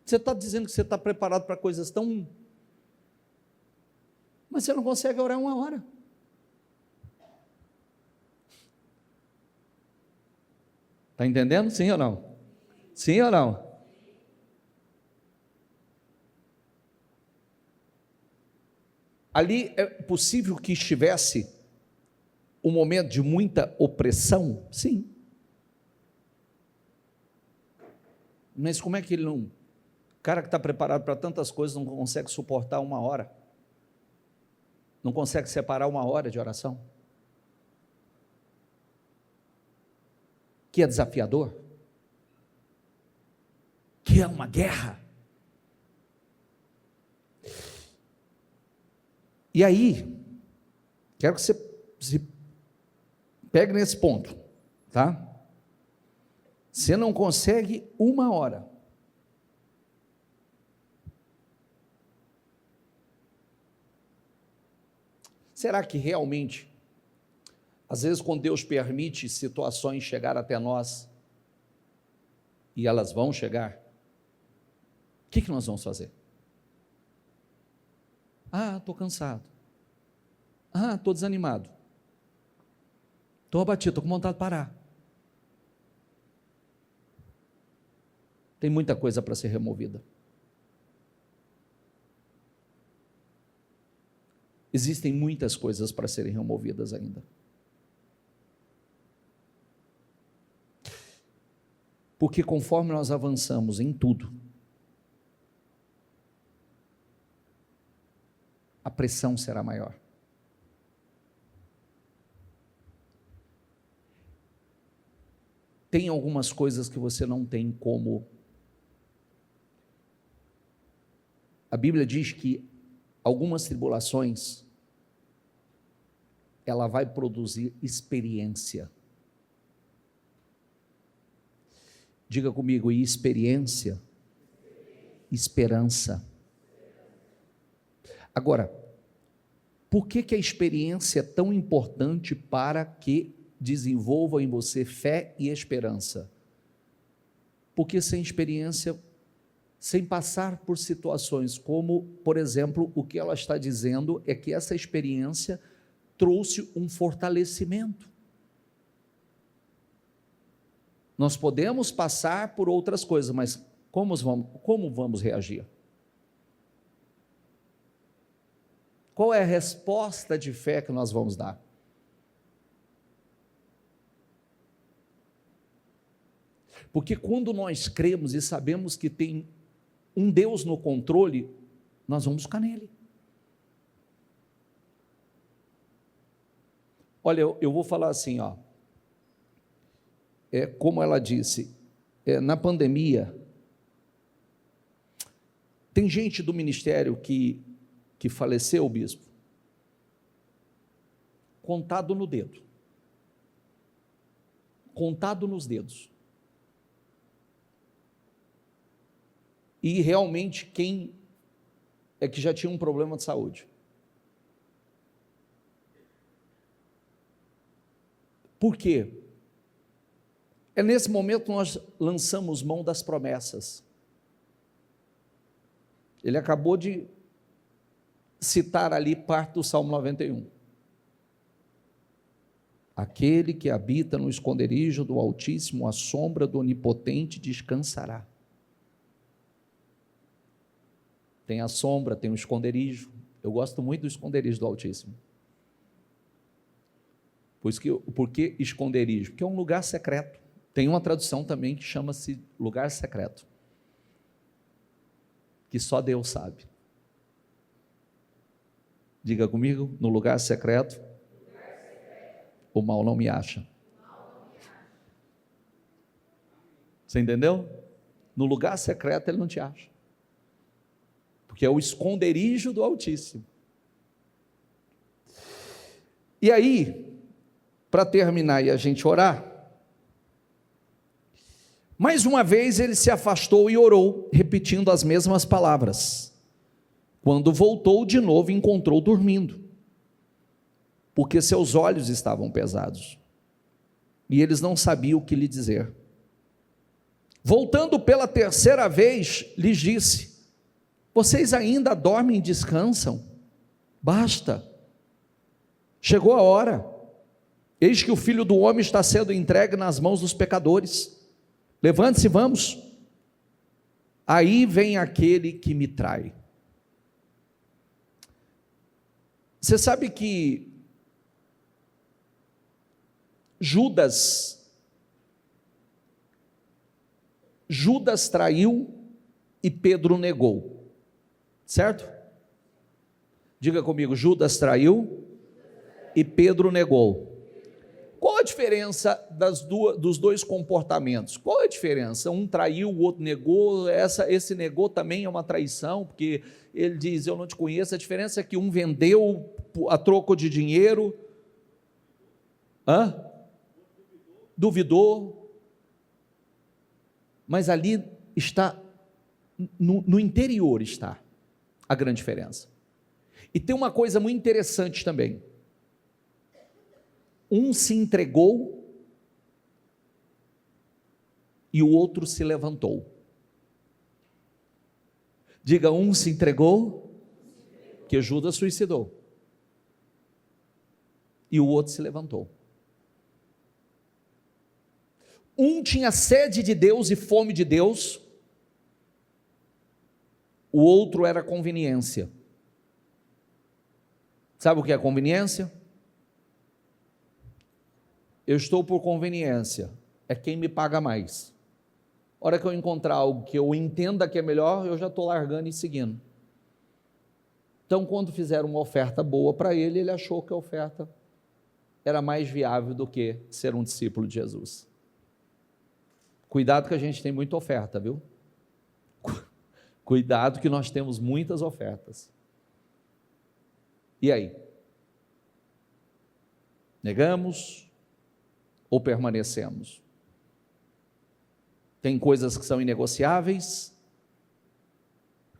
Você está dizendo que você está preparado para coisas tão... Mas você não consegue orar 1 hora. Está entendendo? Sim ou não? Sim ou não? Ali é possível que estivesse um momento de muita opressão? Sim. Mas como é que ele não... O cara que está preparado para tantas coisas não consegue suportar 1 hora? Não consegue separar 1 hora de oração? Que é desafiador, que é uma guerra. E aí, quero que você se pegue nesse ponto, tá? Você não consegue 1 hora. Será que realmente, às vezes, quando Deus permite situações chegar até nós, e elas vão chegar, o que nós vamos fazer? Ah, estou cansado. Ah, estou desanimado. Estou abatido, estou com vontade de parar. Tem muita coisa para ser removida. Existem muitas coisas para serem removidas ainda. Porque conforme nós avançamos em tudo, a pressão será maior. Tem algumas coisas que você não tem como. A Bíblia diz que algumas tribulações, ela vai produzir experiência. Diga comigo, e experiência, esperança. Agora, por que a experiência é tão importante para que desenvolva em você fé e esperança? Porque sem experiência, sem passar por situações como, por exemplo, o que ela está dizendo é que essa experiência trouxe um fortalecimento. Nós podemos passar por outras coisas, mas como vamos reagir? Qual é a resposta de fé que nós vamos dar? Porque quando nós cremos e sabemos que tem um Deus no controle, nós vamos buscar nele. Olha, eu vou falar assim, ó. Como ela disse, na pandemia, tem gente do ministério que faleceu, bispo, contado no dedo, contado nos dedos. E realmente quem é que já tinha um problema de saúde. Por quê? É nesse momento que nós lançamos mão das promessas. Ele acabou de citar ali parte do Salmo 91. Aquele que habita no esconderijo do Altíssimo, à sombra do Onipotente descansará. Tem a sombra, tem o esconderijo. Eu gosto muito do esconderijo do Altíssimo. Por que esconderijo? Porque é um lugar secreto. Tem uma tradução também que chama-se lugar secreto, que só Deus sabe. Diga comigo, no lugar secreto, o mal não me acha. Você entendeu? No lugar secreto ele não te acha, porque é o esconderijo do Altíssimo. E aí, para terminar e a gente orar, mais uma vez ele se afastou e orou, repetindo as mesmas palavras. Quando voltou de novo, encontrou dormindo, porque seus olhos estavam pesados, e eles não sabiam o que lhe dizer. Voltando pela terceira vez, lhes disse: vocês ainda dormem e descansam? Basta, chegou a hora, eis que o Filho do Homem está sendo entregue nas mãos dos pecadores. Levante-se, vamos. Aí vem aquele que me trai. Você sabe que Judas traiu e Pedro negou, certo? Diga comigo, Judas traiu e Pedro negou. Qual a diferença dos dois comportamentos? Qual é a diferença? Um traiu, o outro negou. Esse negou também é uma traição, porque ele diz, eu não te conheço. A diferença é que um vendeu a troco de dinheiro, duvidou, mas ali está, no interior está a grande diferença. E tem uma coisa muito interessante também. Um se entregou e o outro se levantou. Diga, um se entregou, que Judas suicidou, e o outro se levantou. Um tinha sede de Deus e fome de Deus, o outro era conveniência. Sabe o que é conveniência? Eu estou por conveniência, é quem me paga mais. A hora que eu encontrar algo que eu entenda que é melhor, eu já estou largando e seguindo. Então, quando fizeram uma oferta boa para ele, ele achou que a oferta era mais viável do que ser um discípulo de Jesus. Cuidado que a gente tem muita oferta, viu? Cuidado que nós temos muitas ofertas. E aí? Negamos ou permanecemos? Tem coisas que são inegociáveis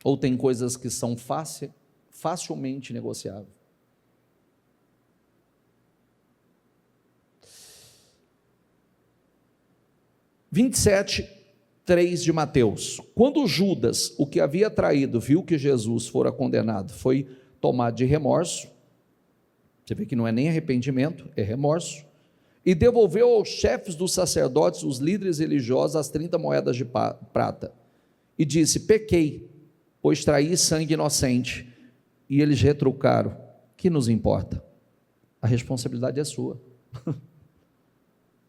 ou tem coisas que são facilmente negociáveis? (27, 3 de Mateus). Quando Judas, o que havia traído, viu que Jesus fora condenado, foi tomado de remorso. Você vê que não é nem arrependimento, é remorso. E devolveu aos chefes dos sacerdotes, os líderes religiosos, as 30 moedas de prata. E disse: pequei, pois traí sangue inocente. E eles retrucaram: que nos importa? A responsabilidade é sua.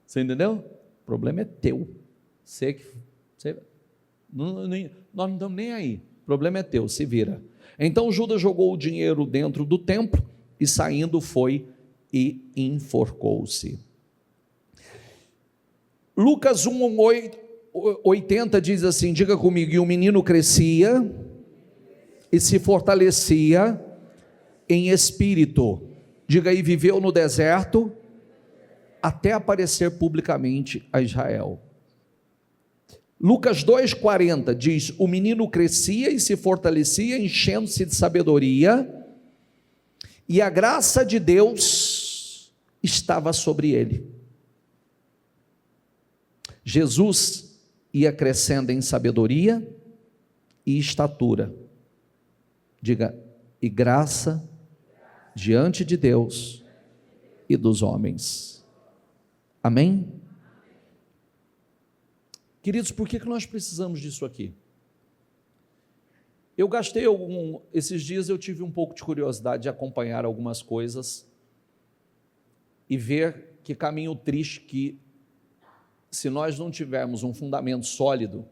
Você entendeu? O problema é teu. Nós não estamos nem aí. O problema é teu, se vira. Então Judas jogou o dinheiro dentro do templo e, saindo, foi e enforcou-se. Lucas 1:80 diz assim, diga comigo: e o menino crescia e se fortalecia em espírito. Diga aí: viveu no deserto até aparecer publicamente a Israel. Lucas 2:40 diz: o menino crescia e se fortalecia, enchendo-se de sabedoria, e a graça de Deus estava sobre ele. Jesus ia crescendo em sabedoria e estatura. Diga: e graça diante de Deus e dos homens. Amém? Queridos, por que nós precisamos disso aqui? Eu gastei esses dias eu tive um pouco de curiosidade de acompanhar algumas coisas e ver que caminho triste que, se nós não tivermos um fundamento sólido,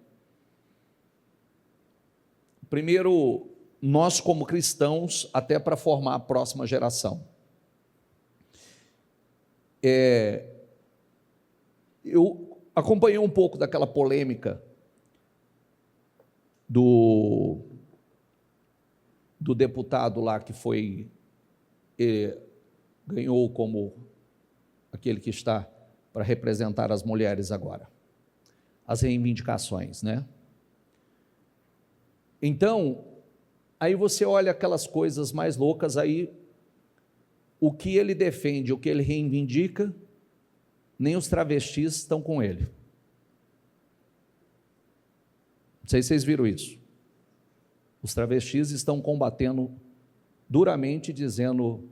primeiro, nós como cristãos, até para formar a próxima geração. Eu acompanhei um pouco daquela polêmica do deputado lá que ganhou como aquele que está para representar as mulheres agora, as reivindicações, né? Então, aí você olha aquelas coisas mais loucas, aí o que ele defende, o que ele reivindica, nem os travestis estão com ele. Não sei se vocês viram isso. Os travestis estão combatendo duramente, dizendo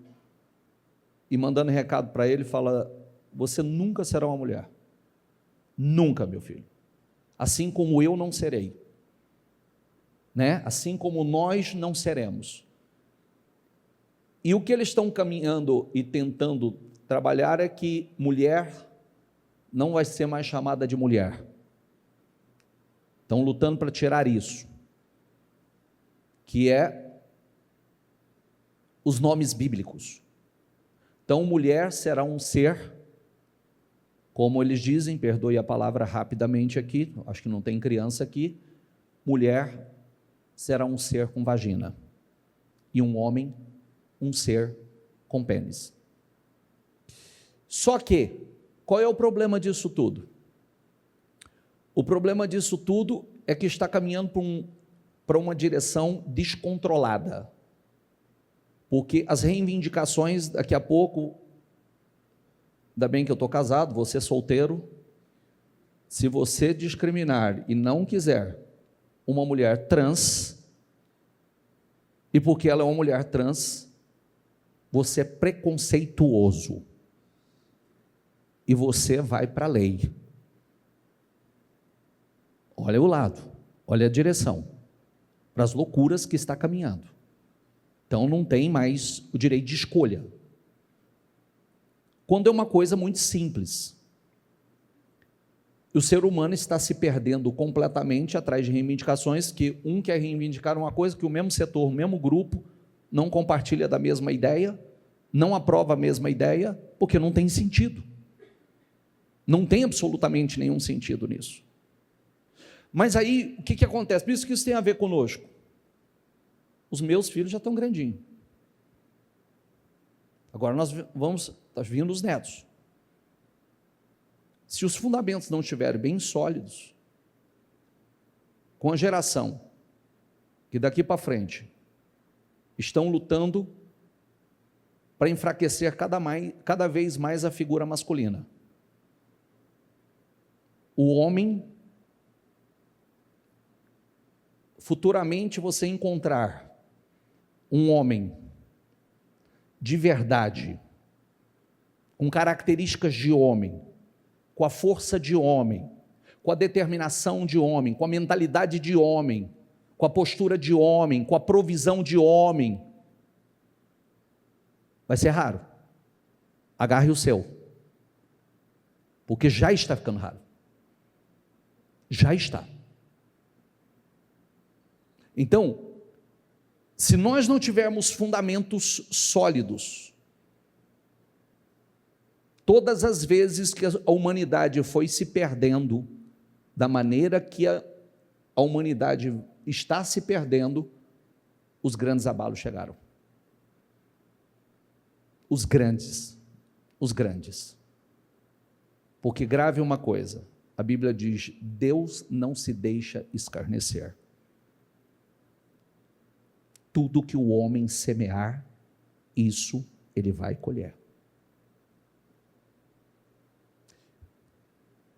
e mandando recado para ele, fala: você nunca será uma mulher. Nunca, meu filho. Assim como eu não serei. Né? Assim como nós não seremos. E o que eles estão caminhando e tentando trabalhar é que mulher não vai ser mais chamada de mulher. Estão lutando para tirar isso, que é os nomes bíblicos. Então, mulher será um ser, como eles dizem, perdoe a palavra rapidamente aqui, acho que não tem criança aqui, mulher será um ser com vagina, e um homem, um ser com pênis. Só que, qual é o problema disso tudo? O problema disso tudo é que está caminhando para uma direção descontrolada, porque as reivindicações, daqui a pouco, ainda bem que eu estou casado, você solteiro, se você discriminar e não quiser uma mulher trans, e porque ela é uma mulher trans, você é preconceituoso, e você vai para a lei. Olha o lado, olha a direção, para as loucuras que está caminhando. Então não tem mais o direito de escolha. Quando é uma coisa muito simples, o ser humano está se perdendo completamente atrás de reivindicações, que um quer reivindicar uma coisa que o mesmo setor, o mesmo grupo, não compartilha da mesma ideia, não aprova a mesma ideia, porque não tem sentido. Não tem absolutamente nenhum sentido nisso. Mas aí, o que acontece? Por isso que isso tem a ver conosco. Os meus filhos já estão grandinhos. Agora está vindo os netos. Se os fundamentos não estiverem bem sólidos, com a geração que daqui para frente estão lutando para enfraquecer cada vez mais a figura masculina. O homem, futuramente você encontrar um homem de verdade, com características de homem, com a força de homem, com a determinação de homem, com a mentalidade de homem, com a postura de homem, com a provisão de homem, vai ser raro. Agarre o seu, porque já está ficando raro. Já está. Então, se nós não tivermos fundamentos sólidos, todas as vezes que a humanidade foi se perdendo, da maneira que a humanidade está se perdendo, os grandes abalos chegaram. Os grandes. Porque grave uma coisa, a Bíblia diz, Deus não se deixa escarnecer. Tudo que o homem semear, isso ele vai colher.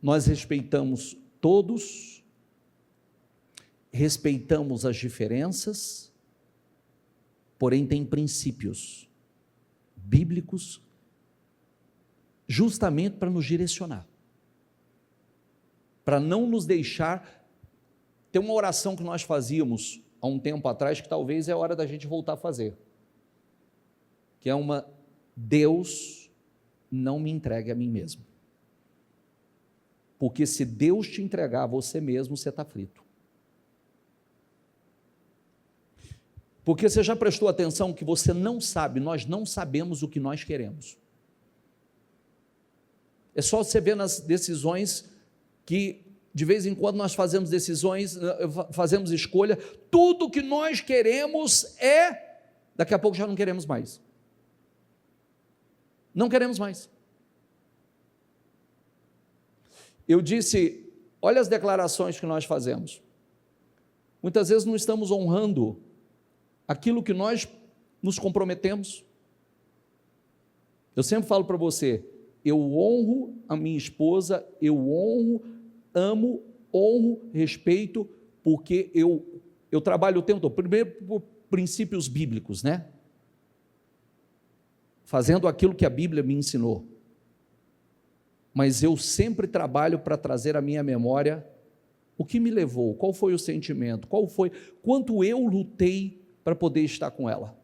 Nós respeitamos todos, respeitamos as diferenças, porém tem princípios bíblicos justamente para nos direcionar, para não nos deixar. Tem uma oração que nós fazíamos há um tempo atrás, que talvez é hora da gente voltar a fazer, que é uma: Deus, não me entregue a mim mesmo, porque se Deus te entregar a você mesmo, você está frito. Porque você já prestou atenção que você não sabe, nós não sabemos o que nós queremos. É só você ver nas decisões que, de vez em quando, nós fazemos decisões, fazemos escolha, tudo que nós queremos daqui a pouco já não queremos mais. Não queremos mais. Eu disse, olha as declarações que nós fazemos. Muitas vezes não estamos honrando aquilo que nós nos comprometemos. Eu sempre falo para você, eu honro a minha esposa, eu amo, honro, respeito, porque eu trabalho o tempo todo, primeiro por princípios bíblicos, né? Fazendo aquilo que a Bíblia me ensinou. Mas eu sempre trabalho para trazer à minha memória o que me levou, qual foi o sentimento, quanto eu lutei para poder estar com ela.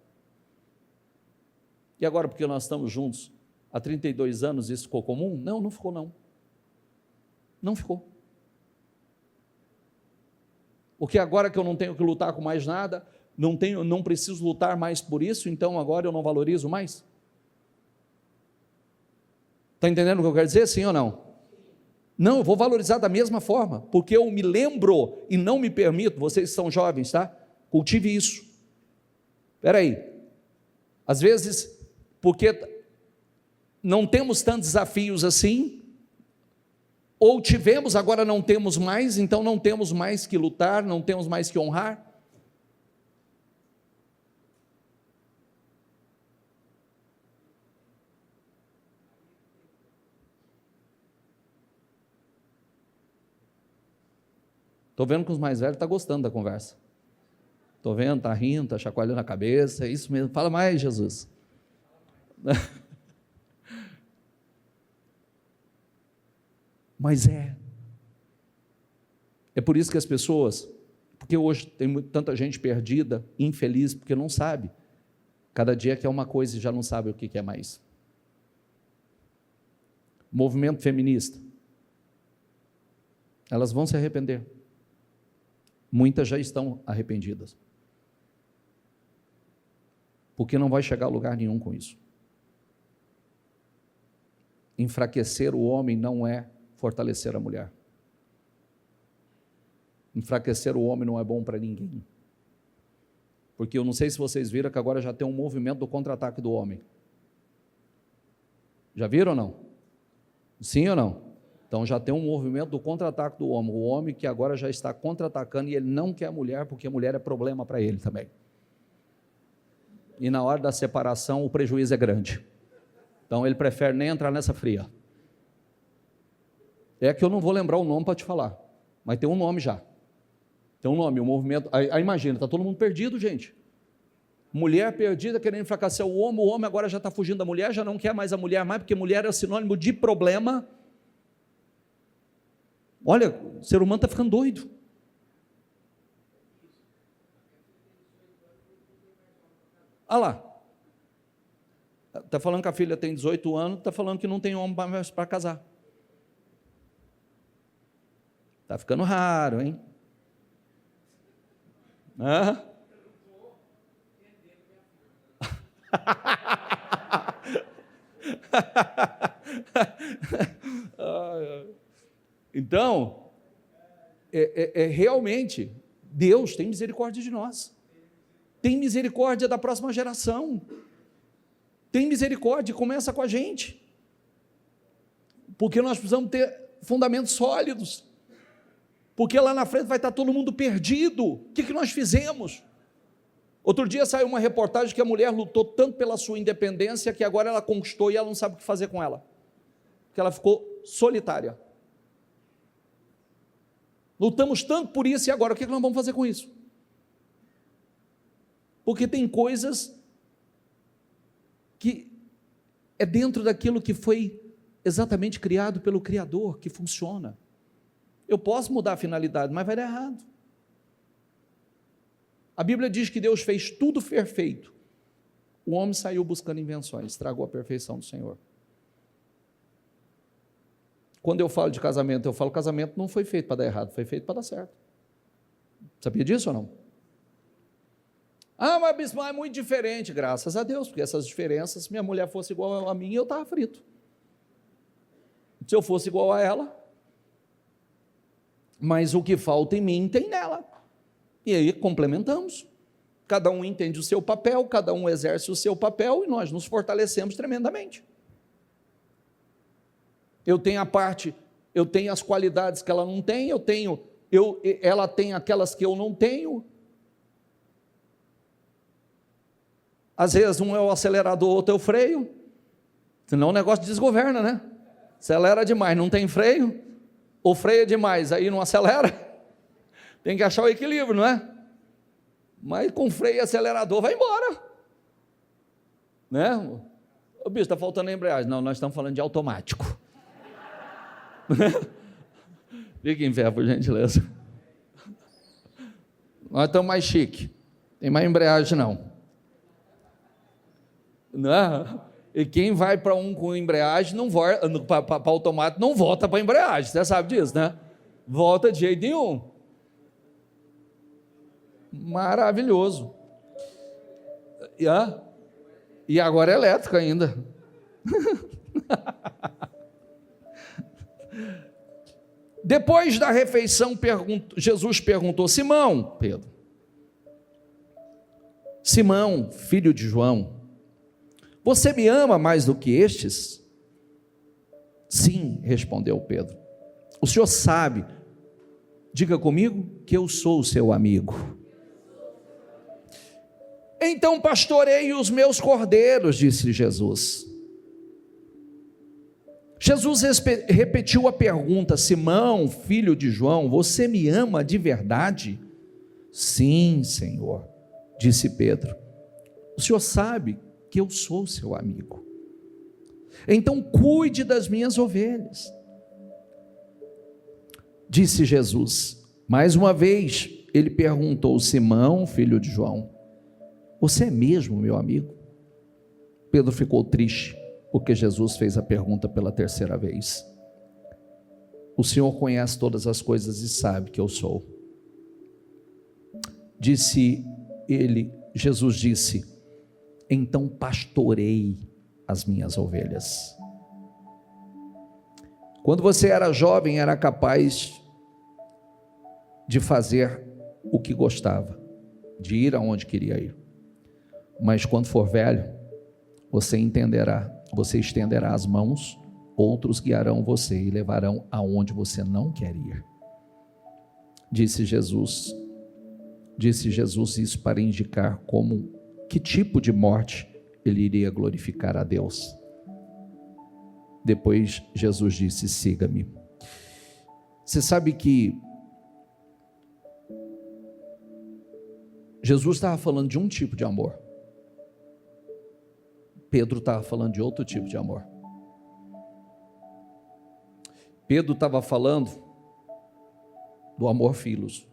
E agora, porque nós estamos juntos há 32 anos, isso ficou comum? Não, não ficou não. Não ficou. Porque agora que eu não tenho que lutar com mais nada, não preciso lutar mais por isso, então agora eu não valorizo mais? Está entendendo o que eu quero dizer, sim ou não? Não, eu vou valorizar da mesma forma, porque eu me lembro e não me permito, vocês são jovens, tá? Cultive isso. Espera aí, às vezes, porque não temos tantos desafios assim, ou tivemos, agora não temos mais, então não temos mais que lutar, não temos mais que honrar. Estou vendo que os mais velhos estão gostando da conversa. Estou vendo, está rindo, está chacoalhando a cabeça, é isso mesmo. Fala mais, Jesus. Mas é por isso que as pessoas, Porque hoje tem tanta gente perdida, infeliz, porque não sabe. Cada dia quer uma coisa e já não sabe o que é mais. Movimento feminista. Elas vão se arrepender. Muitas já estão arrependidas. Porque não vai chegar a lugar nenhum com isso. Enfraquecer o homem não é fortalecer a mulher. Enfraquecer o homem não é bom para ninguém. Porque eu não sei se vocês viram que agora já tem um movimento do contra-ataque do homem. Já viram ou não? Sim ou não? Então já tem um movimento do contra-ataque do homem. O homem que agora já está contra-atacando e ele não quer a mulher, porque a mulher é problema para ele também. E na hora da separação o prejuízo é grande. Então ele prefere nem entrar nessa fria. É que eu não vou lembrar o nome para te falar, mas tem um nome já. Tem um nome, o movimento. Aí imagina, está todo mundo perdido, gente. Mulher perdida querendo enfraquecer o homem agora já está fugindo da mulher, já não quer mais a mulher mais, porque mulher é sinônimo de problema. Olha, o ser humano está ficando doido. Olha lá. Está falando que a filha tem 18 anos, está falando que não tem homem mais para casar. Está ficando raro, hein? Ah? Então, realmente, Deus tem misericórdia de nós. Tem misericórdia da próxima geração. Tem misericórdia, começa com a gente. Porque nós precisamos ter fundamentos sólidos. Porque lá na frente vai estar todo mundo perdido. O que nós fizemos? Outro dia saiu uma reportagem que a mulher lutou tanto pela sua independência que agora ela conquistou e ela não sabe o que fazer com ela. Porque ela ficou solitária. Lutamos tanto por isso e agora o que nós vamos fazer com isso? Porque tem coisas que é dentro daquilo que foi exatamente criado pelo Criador, que funciona. Eu posso mudar a finalidade, mas vai dar errado. A Bíblia diz que Deus fez tudo perfeito. O homem saiu buscando invenções, estragou a perfeição do Senhor. Quando eu falo de casamento, eu falo casamento não foi feito para dar errado, foi feito para dar certo. Sabia disso ou não? Ah, mas bispo, é muito diferente, graças a Deus, porque essas diferenças, se minha mulher fosse igual a mim, eu estava frito. Se eu fosse igual a ela, mas o que falta em mim tem nela. E aí complementamos. Cada um entende o seu papel, cada um exerce o seu papel e nós nos fortalecemos tremendamente. Eu tenho a parte, eu tenho as qualidades que ela não tem, ela tem aquelas que eu não tenho. Às vezes um é o acelerador, outro é o freio. Senão o negócio desgoverna, né? Acelera demais, não tem freio. Ou freia demais, aí não acelera. Tem que achar o equilíbrio, não é? Mas com freio e acelerador vai embora. Né? O bicho, está faltando a embreagem. Não, nós estamos falando de automático. Fique em pé, por gentileza. Nós estamos mais chique. Tem mais embreagem, não. Não. E quem vai para um com embreagem, não para automático, não volta para a embreagem. Você sabe disso, né? Volta de jeito nenhum. Maravilhoso. E agora é elétrica ainda. Depois da refeição, Jesus perguntou: Simão, Pedro, Simão, filho de João, você me ama mais do que estes? Sim, respondeu Pedro. O senhor sabe, diga comigo, que eu sou o seu amigo. Então pastorei os meus cordeiros, disse Jesus. Jesus repetiu a pergunta: Simão, filho de João, você me ama de verdade? Sim, Senhor, disse Pedro. O senhor sabe que eu sou seu amigo. Então cuide das minhas ovelhas. Disse Jesus: mais uma vez ele perguntou: Simão, filho de João, você é mesmo meu amigo? Pedro ficou triste, porque Jesus fez a pergunta pela terceira vez. O Senhor conhece todas as coisas e sabe que eu sou. Jesus disse: então pastorei as minhas ovelhas. Quando você era jovem, era capaz de fazer o que gostava, de ir aonde queria ir. Mas quando for velho, você estenderá as mãos, outros guiarão você e levarão aonde você não quer ir. Disse Jesus isso para indicar que tipo de morte ele iria glorificar a Deus. Depois Jesus disse: siga-me. Você sabe que Jesus estava falando de um tipo de amor, Pedro estava falando de outro tipo de amor. Pedro estava falando do amor filos,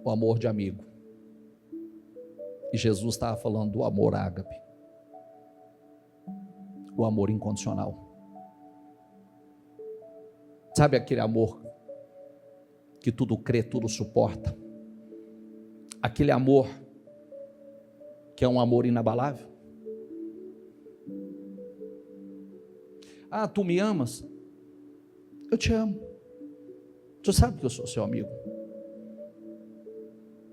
o amor de amigo, e Jesus estava falando do amor ágape, o amor incondicional. Sabe aquele amor que tudo crê, tudo suporta? Aquele amor que é um amor inabalável. Ah, tu me amas? Eu te amo. Tu sabe que eu sou seu amigo.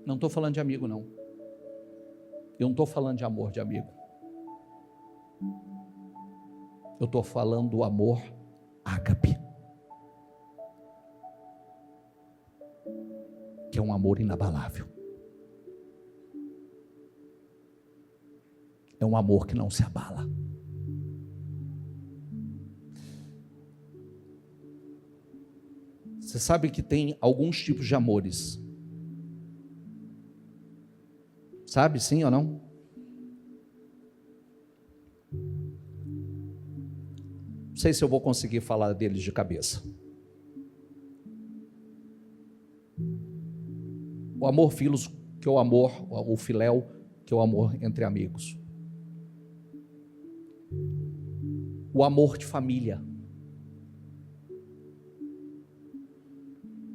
Não estou falando de amigo, não. Eu não estou falando de amor de amigo. Eu estou falando do amor ágape, que é um amor inabalável. É um amor que não se abala. Você sabe que tem alguns tipos de amores. Sabe, sim ou não? Não sei se eu vou conseguir falar deles de cabeça. O amor filos, que é o amor, o filéu, que é o amor entre amigos. O amor de família.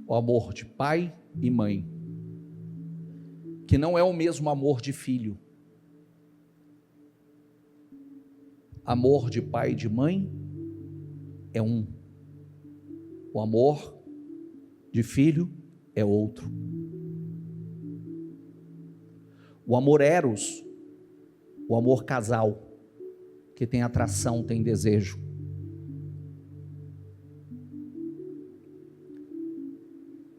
O amor de pai e mãe, que não é o mesmo amor de filho. Amor de pai e de mãe é um. O amor de filho é outro. O amor eros, o amor casal, que tem atração, tem desejo.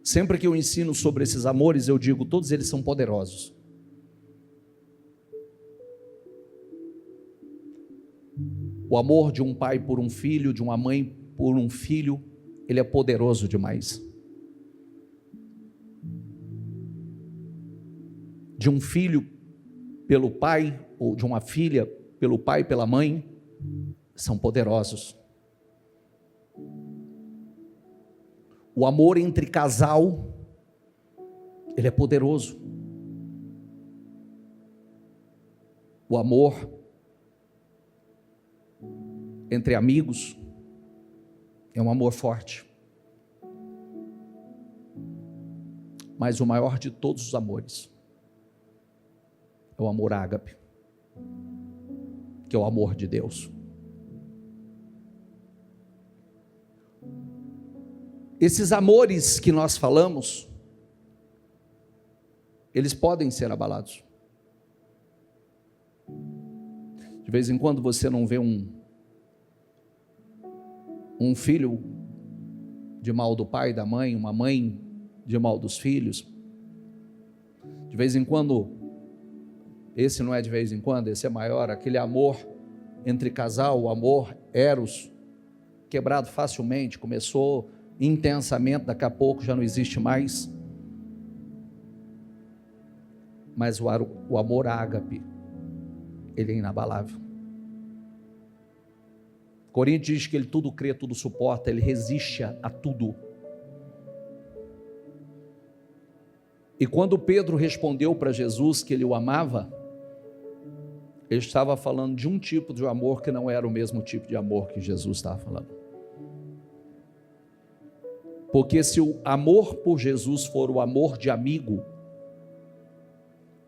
Sempre que eu ensino sobre esses amores, eu digo, todos eles são poderosos. O amor de um pai por um filho, de uma mãe por um filho, ele é poderoso demais. De um filho pelo pai, ou de uma filha pelo pai e pela mãe, são poderosos. O amor entre casal, ele é poderoso. O amor entre amigos é um amor forte. Mas o maior de todos os amores é o amor ágape, que é o amor de Deus. Esses amores que nós falamos, eles podem ser abalados. De vez em quando você não vê um filho de mal do pai e da mãe, uma mãe de mal dos filhos. De vez em quando, esse não é de vez em quando, esse é maior, aquele amor entre casal, o amor eros, quebrado facilmente, começou intensamente, daqui a pouco já não existe mais. Mas o amor ágape, ele é inabalável. Coríntios diz que ele tudo crê, tudo suporta, ele resiste a tudo. E quando Pedro respondeu para Jesus que ele o amava, ele estava falando de um tipo de amor que não era o mesmo tipo de amor que Jesus estava falando. Porque se o amor por Jesus for o amor de amigo,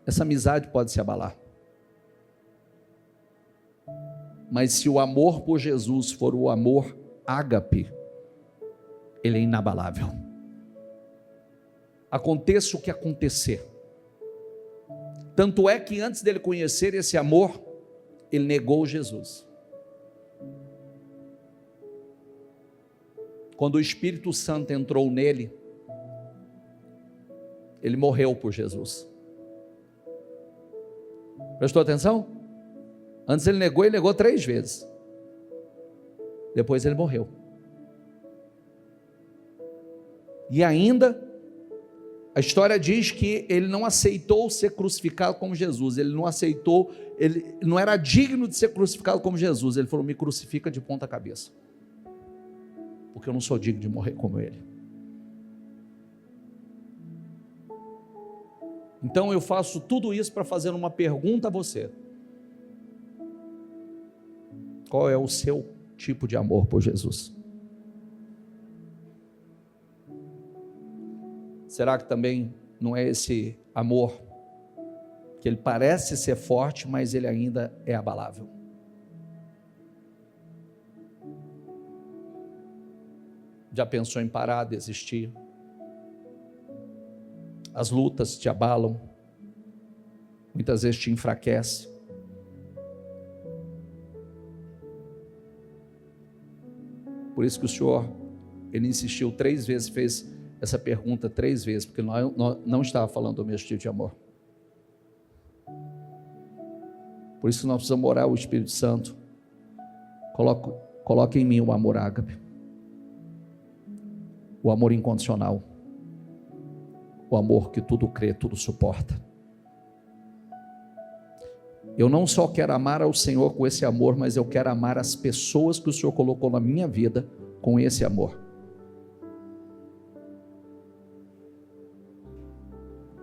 essa amizade pode se abalar. Mas se o amor por Jesus for o amor ágape, ele é inabalável. Aconteça o que acontecer. Tanto é que antes dele conhecer esse amor, ele negou Jesus. Quando o Espírito Santo entrou nele, ele morreu por Jesus. Prestou atenção? Antes ele negou 3 vezes. Depois ele morreu. E ainda, a história diz que ele não aceitou ser crucificado como Jesus. Ele não aceitou, ele não era digno de ser crucificado como Jesus. Ele falou: me crucifica de ponta cabeça, porque eu não sou digno de morrer como ele. Então eu faço tudo isso para fazer uma pergunta a você: qual é o seu tipo de amor por Jesus? Será que também não é esse amor que ele parece ser forte, mas ele ainda é abalável? Já pensou em parar, desistir? As lutas te abalam, muitas vezes te enfraquecem. Por isso que o Senhor, ele insistiu 3 vezes, fez essa pergunta 3 vezes, porque não estava falando do mesmo tipo de amor. Por isso que nós precisamos orar ao Espírito Santo. Coloque em mim o amor ágape, o amor incondicional, o amor que tudo crê, tudo suporta. Eu não só quero amar ao Senhor com esse amor, mas eu quero amar as pessoas que o Senhor colocou na minha vida com esse amor.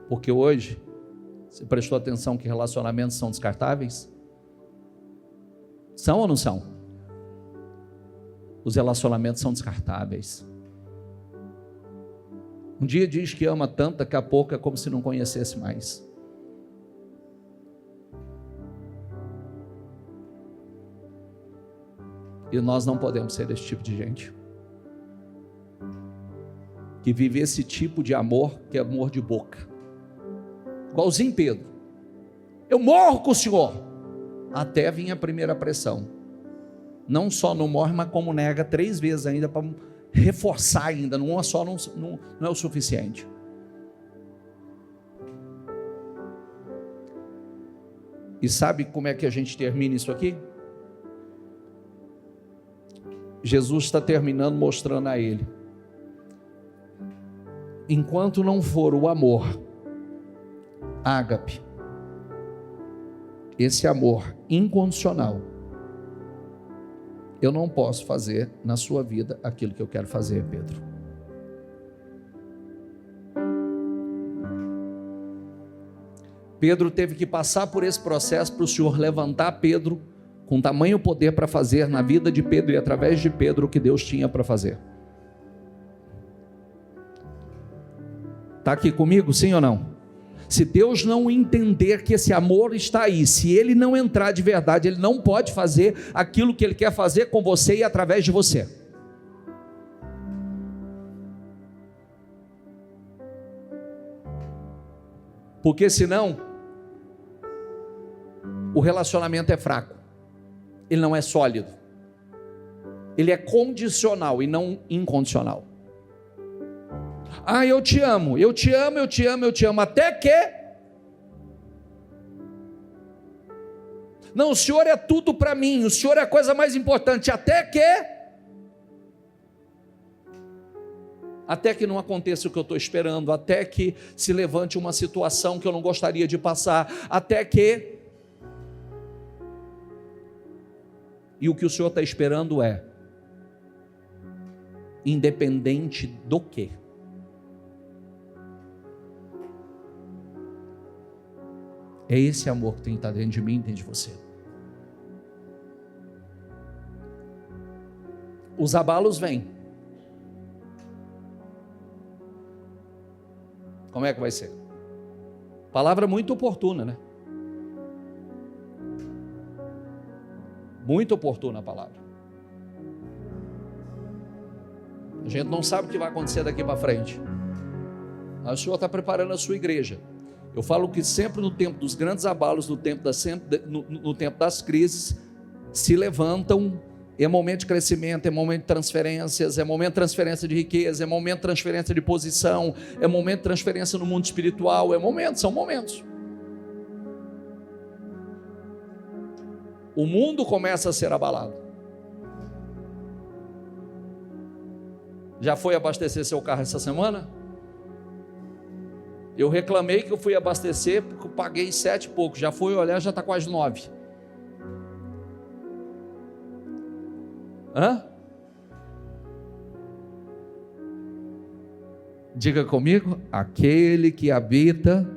Porque hoje, você prestou atenção que relacionamentos são descartáveis? São ou não são? Os relacionamentos são descartáveis. Um dia diz que ama tanto, daqui a pouco é como se não conhecesse mais. E nós não podemos ser esse tipo de gente que vive esse tipo de amor, que é amor de boca. Igualzinho Pedro: eu morro com o Senhor, até vir a primeira pressão. Não só não morre, mas como nega 3 vezes ainda, para reforçar ainda. Uma só não é o suficiente. E sabe como é que a gente termina isso aqui? Jesus está terminando mostrando a ele: enquanto não for o amor ágape, esse amor incondicional, eu não posso fazer na sua vida aquilo que eu quero fazer, Pedro. Pedro teve que passar por esse processo para o Senhor levantar Pedro com tamanho poder para fazer na vida de Pedro e através de Pedro o que Deus tinha para fazer. Está aqui comigo, sim ou não? Se Deus não entender que esse amor está aí, se Ele não entrar de verdade, Ele não pode fazer aquilo que Ele quer fazer com você e através de você. Porque senão, o relacionamento é fraco, ele não é sólido, ele é condicional e não incondicional. Ah, eu te amo, eu te amo, eu te amo, eu te amo, até que... Não, o Senhor é tudo para mim, o Senhor é a coisa mais importante, até que não aconteça o que eu estou esperando, até que se levante uma situação que eu não gostaria de passar, até que... E o que o Senhor está esperando é, independente do que, É esse amor que tem que estar dentro de mim e dentro de você. Os abalos vêm. Como é que vai ser? Palavra muito oportuna, né? Muito oportuna a palavra. A gente não sabe o que vai acontecer daqui para frente. Mas o Senhor está preparando a sua igreja. Eu falo que sempre no tempo dos grandes abalos, no tempo das crises, se levantam. É momento de crescimento, é momento de transferências, é momento de transferência de riqueza, é momento de transferência de posição, é momento de transferência no mundo espiritual, são momentos. O mundo começa a ser abalado. Já foi abastecer seu carro essa semana? Eu reclamei que eu fui abastecer porque eu paguei 7 e pouco, já fui olhar, já está quase 9. Hã? Diga comigo: aquele que habita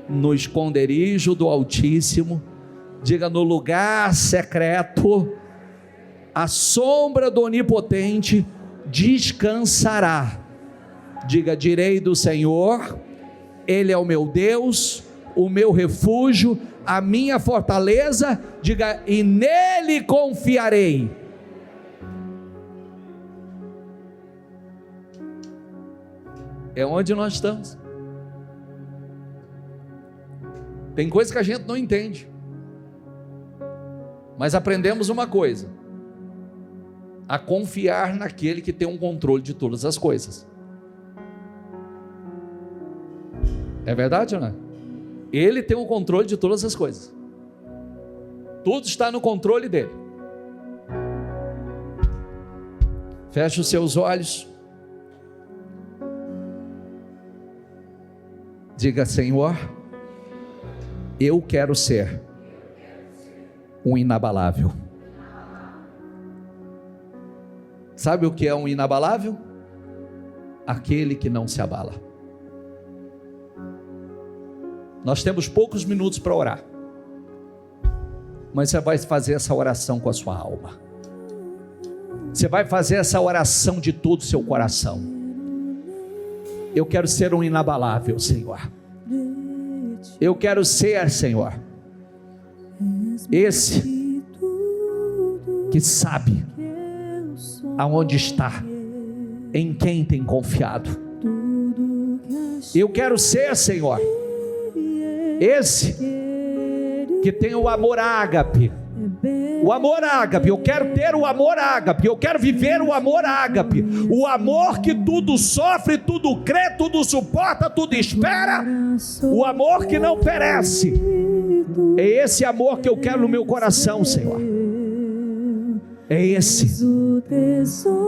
no esconderijo do Altíssimo, diga, no lugar secreto, à sombra do Onipotente, descansará. Diga, direi do Senhor, Ele é o meu Deus, o meu refúgio, a minha fortaleza, diga, e nele confiarei. É onde nós estamos. Tem coisa que a gente não entende, mas aprendemos uma coisa: a confiar naquele que tem um controle de todas as coisas. É verdade ou não? Ele tem o controle de todas as coisas. Tudo está no controle dele. Feche os seus olhos. Diga, Senhor, eu quero ser um inabalável. Sabe o que é um inabalável? Aquele que não se abala. Nós temos poucos minutos para orar, mas você vai fazer essa oração com a sua alma. Você vai fazer essa oração de todo o seu coração. Eu quero ser um inabalável, Senhor. Eu quero ser, Senhor, esse que sabe aonde está, em quem tem confiado. Eu quero ser, Senhor, esse que tem o amor ágape. O amor ágape, eu quero ter o amor ágape, eu quero viver o amor ágape, o amor que tudo sofre, tudo crê, tudo suporta, tudo espera, o amor que não perece. É esse amor que eu quero no meu coração, Senhor. É esse.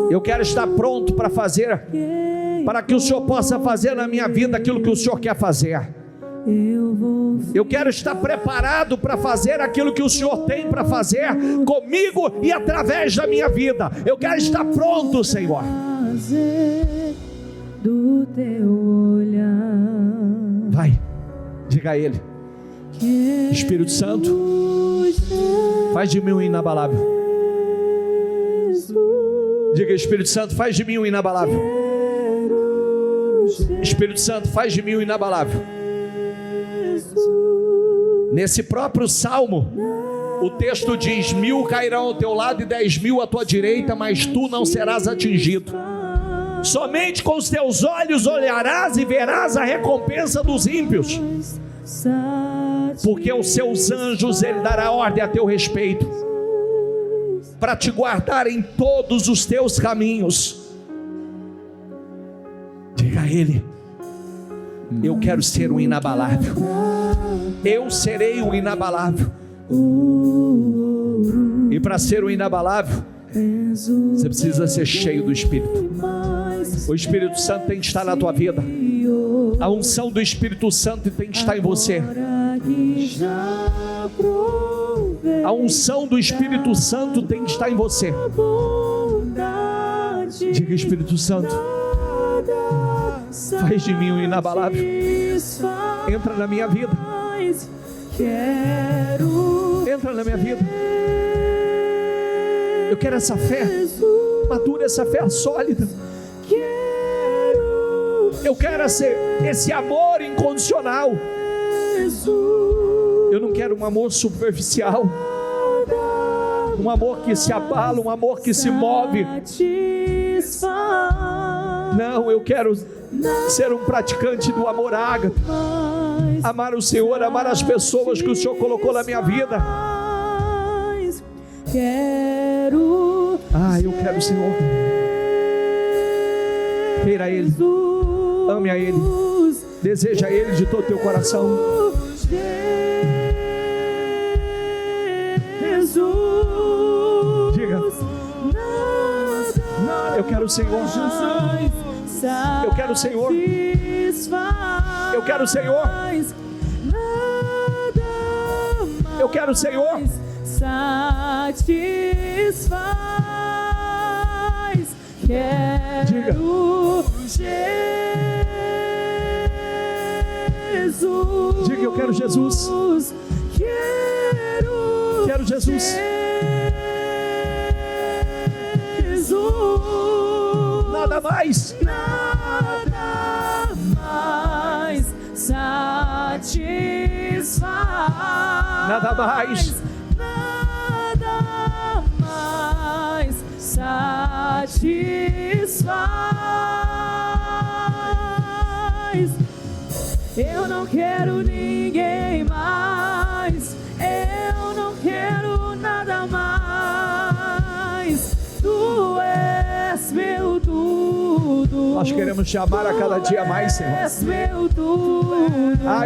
Eu quero estar pronto para fazer, para que o Senhor possa fazer na minha vida aquilo que o Senhor quer fazer. Eu quero estar preparado para fazer aquilo que o Senhor tem para fazer comigo e através da minha vida. Eu quero estar pronto, Senhor. Vai, diga a Ele: Espírito Santo, faz de mim um inabalável. Diga: Espírito Santo, faz de mim um inabalável. Espírito Santo, faz de mim um inabalável. Nesse próprio salmo, o texto diz: 1000 cairão ao teu lado e 10.000 à tua direita, mas tu não serás atingido. Somente com os teus olhos olharás e verás a recompensa dos ímpios, porque os seus anjos Ele dará ordem a teu respeito, para te guardar em todos os teus caminhos. Diga a Ele: eu quero ser um inabalável. Eu serei um inabalável. E para ser um inabalável, você precisa ser cheio do Espírito. O Espírito Santo tem que estar na tua vida. A unção do Espírito Santo tem que estar em você. A unção do Espírito Santo tem que estar em você. Diga: Espírito Santo, faz de mim um inabalável. Entra na minha vida. Entra na minha vida. Eu quero essa fé madura, essa fé sólida. Eu quero esse amor incondicional. Eu não quero um amor superficial, um amor que se abala, um amor que se move. Não, eu quero ser um praticante do amor ágape, amar o Senhor, amar as pessoas que o Senhor colocou na minha vida. Eu quero o Senhor. Queira a Ele, ame a Ele, deseja a Ele de todo o teu coração. Diga: eu quero o Senhor. Eu quero o Senhor. Eu quero o Senhor. Eu quero o Senhor. Diga: diga: eu quero Jesus. Quero Jesus. Nada mais. Nada mais satisfaz. Nada mais. Nada mais satisfaz. Eu não quero ninguém mais. Eu não quero nada mais. Tu és meu tudo. Nós queremos te amar a cada dia mais, Senhor. Tu és meu tudo.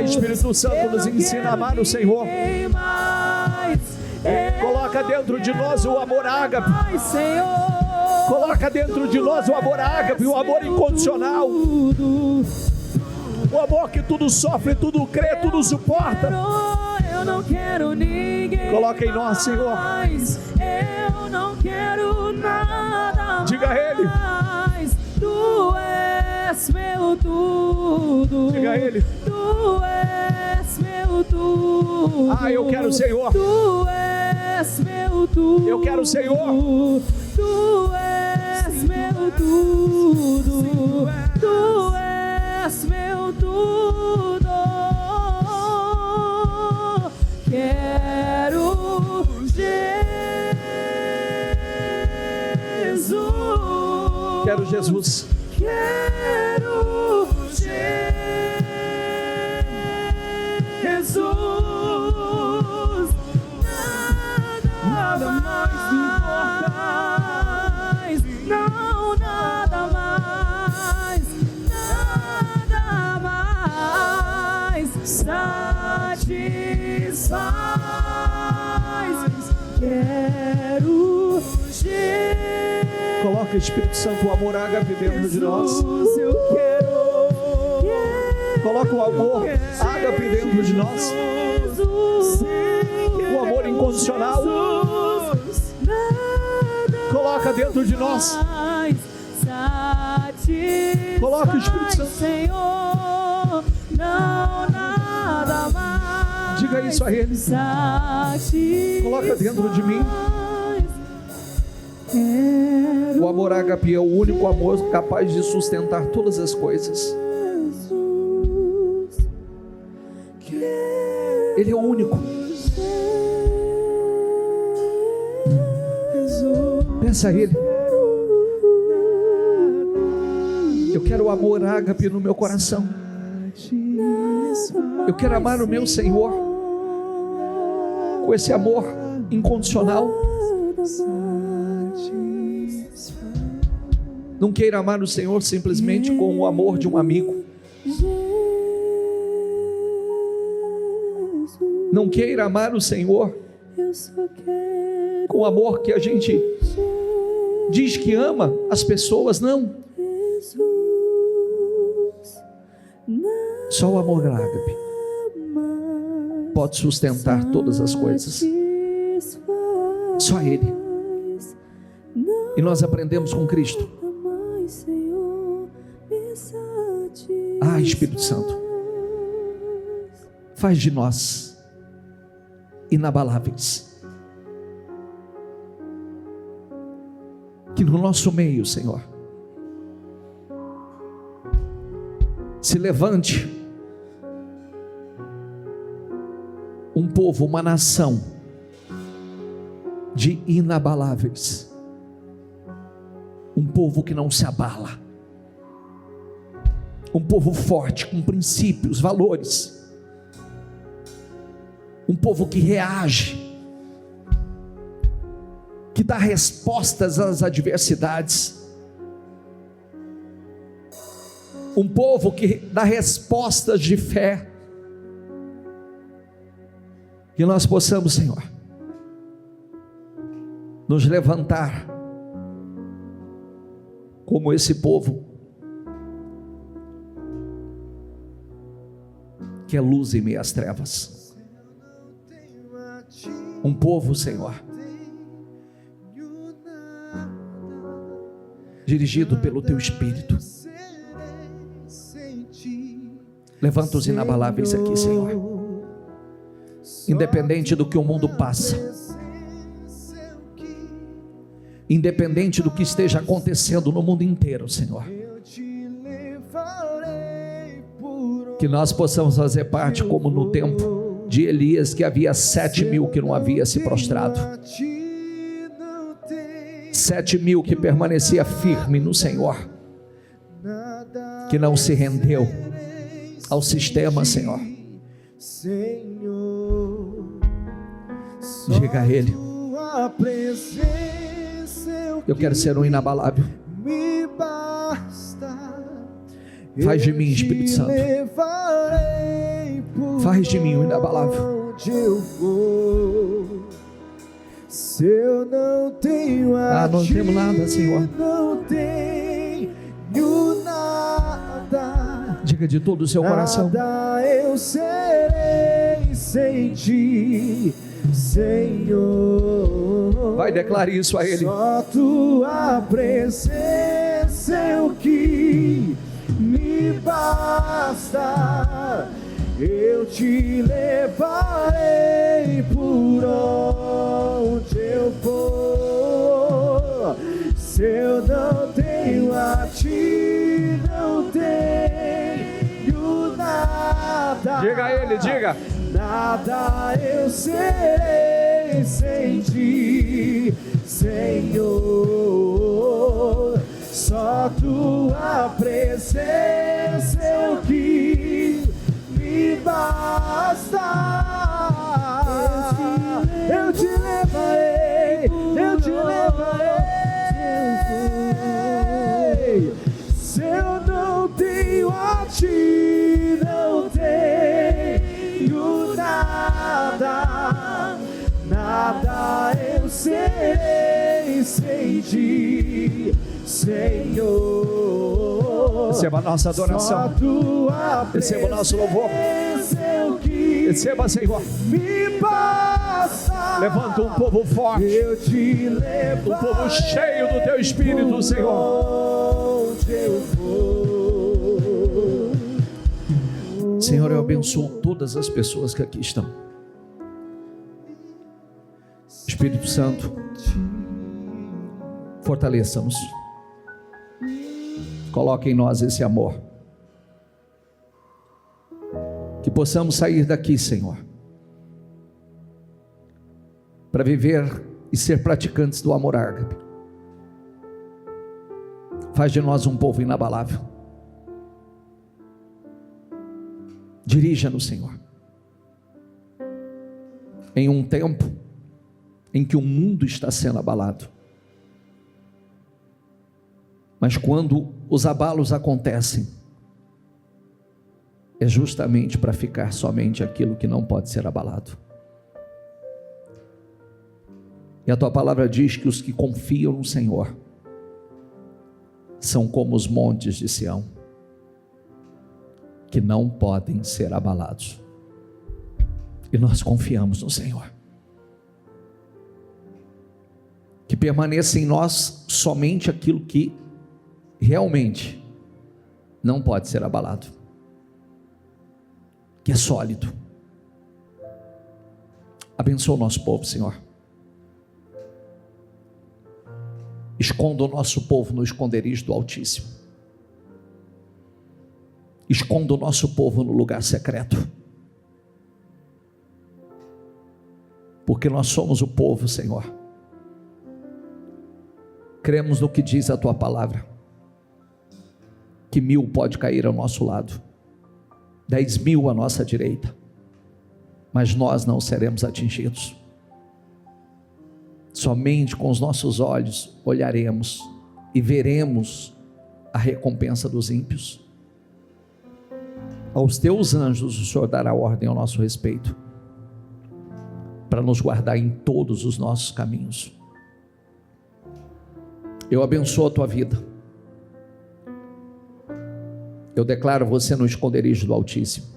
Espírito Santo, nos ensina a amar o Senhor. Coloca dentro de nós o amor ágape. Coloca dentro de nós o amor ágape, o amor incondicional. O amor que tudo sofre, tudo crê, tudo suporta. Eu não quero ninguém. Coloca em nós, Senhor. Eu não quero nada. Diga a Ele. Tu és meu tudo. Diga a Ele. Tu és meu tudo. Eu quero o Senhor. Tu és meu tudo. Eu quero o Senhor. Tu és meu tudo. Tu és meu tudo. Quero Jesus. Quero Jesus. Quero Jesus. Nada mais importa. Não, nada mais. Nada mais satisfaz. Quero Jesus. Coloca, Espírito Santo, o amor ágape dentro de nós. Eu quero. Coloca o amor ágape dentro de nós. O amor incondicional. Coloca dentro de nós. Coloca o Espírito Santo. Senhor, não nada mais. Diga isso a Ele. Coloca dentro de mim. O amor ágape é o único amor capaz de sustentar todas as coisas. Ele é o único. Peça a Ele. Eu quero o amor ágape no meu coração. Eu quero amar o meu Senhor com esse amor incondicional. Não queira amar o Senhor simplesmente com o amor de um amigo. Não queira amar o Senhor com o amor que a gente diz que ama as pessoas. Não. Só o amor ágape pode sustentar todas as coisas. Só Ele. E nós aprendemos com Cristo. Espírito Santo, faz de nós inabaláveis. Que no nosso meio, Senhor, se levante um povo, uma nação de inabaláveis, um povo que não se abala, um povo forte, com princípios, valores, um povo que reage, que dá respostas às adversidades, um povo que dá respostas de fé. Que nós possamos, Senhor, nos levantar como esse povo que é luz em meio às trevas, um povo, Senhor, dirigido pelo Teu Espírito. Levanta os inabaláveis aqui, Senhor, independente do que o mundo passa, independente do que esteja acontecendo no mundo inteiro, Senhor, que nós possamos fazer parte, como no tempo de Elias, que havia 7.000 que não havia se prostrado, 7.000 que permanecia firme no Senhor, que não se rendeu ao sistema, Senhor. Diga a Ele: eu quero ser um inabalável. Faz de mim, Espírito Santo, faz de mim um inabalável. Se eu não tenho a não temos nada, Senhor. Não tenho nada. Diga de todo o seu coração: nada eu serei sem ti, Senhor. Vai, declare isso a Ele. Só tua presença é o que me basta. Eu te levarei por onde eu for. Se eu não tenho a ti, não tenho nada. Diga a Ele, diga: nada eu serei sem ti, Senhor. Só tua presença é o que me basta. Eu te levarei, eu te levarei. Se eu não tenho a ti, não tenho nada. Nada eu serei sem ti, Senhor. Receba a nossa adoração, receba o nosso louvor, receba, Senhor. Me basta. Levanta um povo forte, um povo cheio do Teu Espírito, Senhor. Senhor, eu abençoo todas as pessoas que aqui estão. Espírito Santo, fortaleça-nos. Coloque em nós esse amor. Que possamos sair daqui, Senhor, para viver e ser praticantes do amor ágape. Faz de nós um povo inabalável. Dirija-nos, Senhor, em um tempo em que o mundo está sendo abalado. Mas quando os abalos acontecem, é justamente para ficar somente aquilo que não pode ser abalado. E a Tua palavra diz que os que confiam no Senhor são como os montes de Sião, que não podem ser abalados. E nós confiamos no Senhor. Que permaneça em nós somente aquilo que realmente não pode ser abalado, que é sólido. Abençoa o nosso povo, Senhor. Esconda o nosso povo no esconderijo do Altíssimo. Esconda o nosso povo no lugar secreto. Porque nós somos o povo, Senhor. Cremos no que diz a tua palavra, que 1000 pode cair ao nosso lado, 10.000 à nossa direita, mas nós não seremos atingidos. Somente com os nossos olhos olharemos e veremos a recompensa dos ímpios. Aos teus anjos o Senhor dará ordem ao nosso respeito, para nos guardar em todos os nossos caminhos. Eu abençoo a tua vida. Eu declaro você no esconderijo do Altíssimo,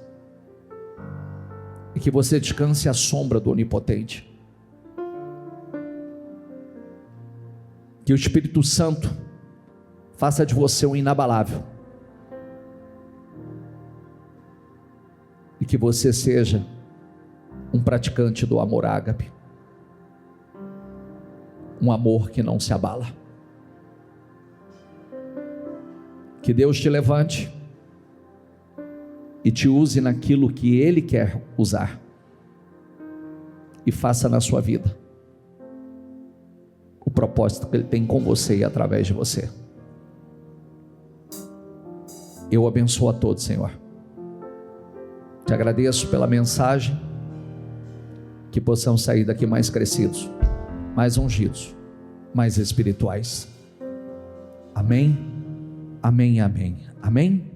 e que você descanse à sombra do Onipotente. Que o Espírito Santo faça de você um inabalável, e que você seja um praticante do amor ágape, um amor que não se abala. Que Deus te levante e te use naquilo que Ele quer usar, e faça na sua vida o propósito que Ele tem com você e através de você. Eu abençoo a todos, Senhor. Te agradeço pela mensagem, que possamos sair daqui mais crescidos, mais ungidos, mais espirituais. Amém, amém, amém, amém.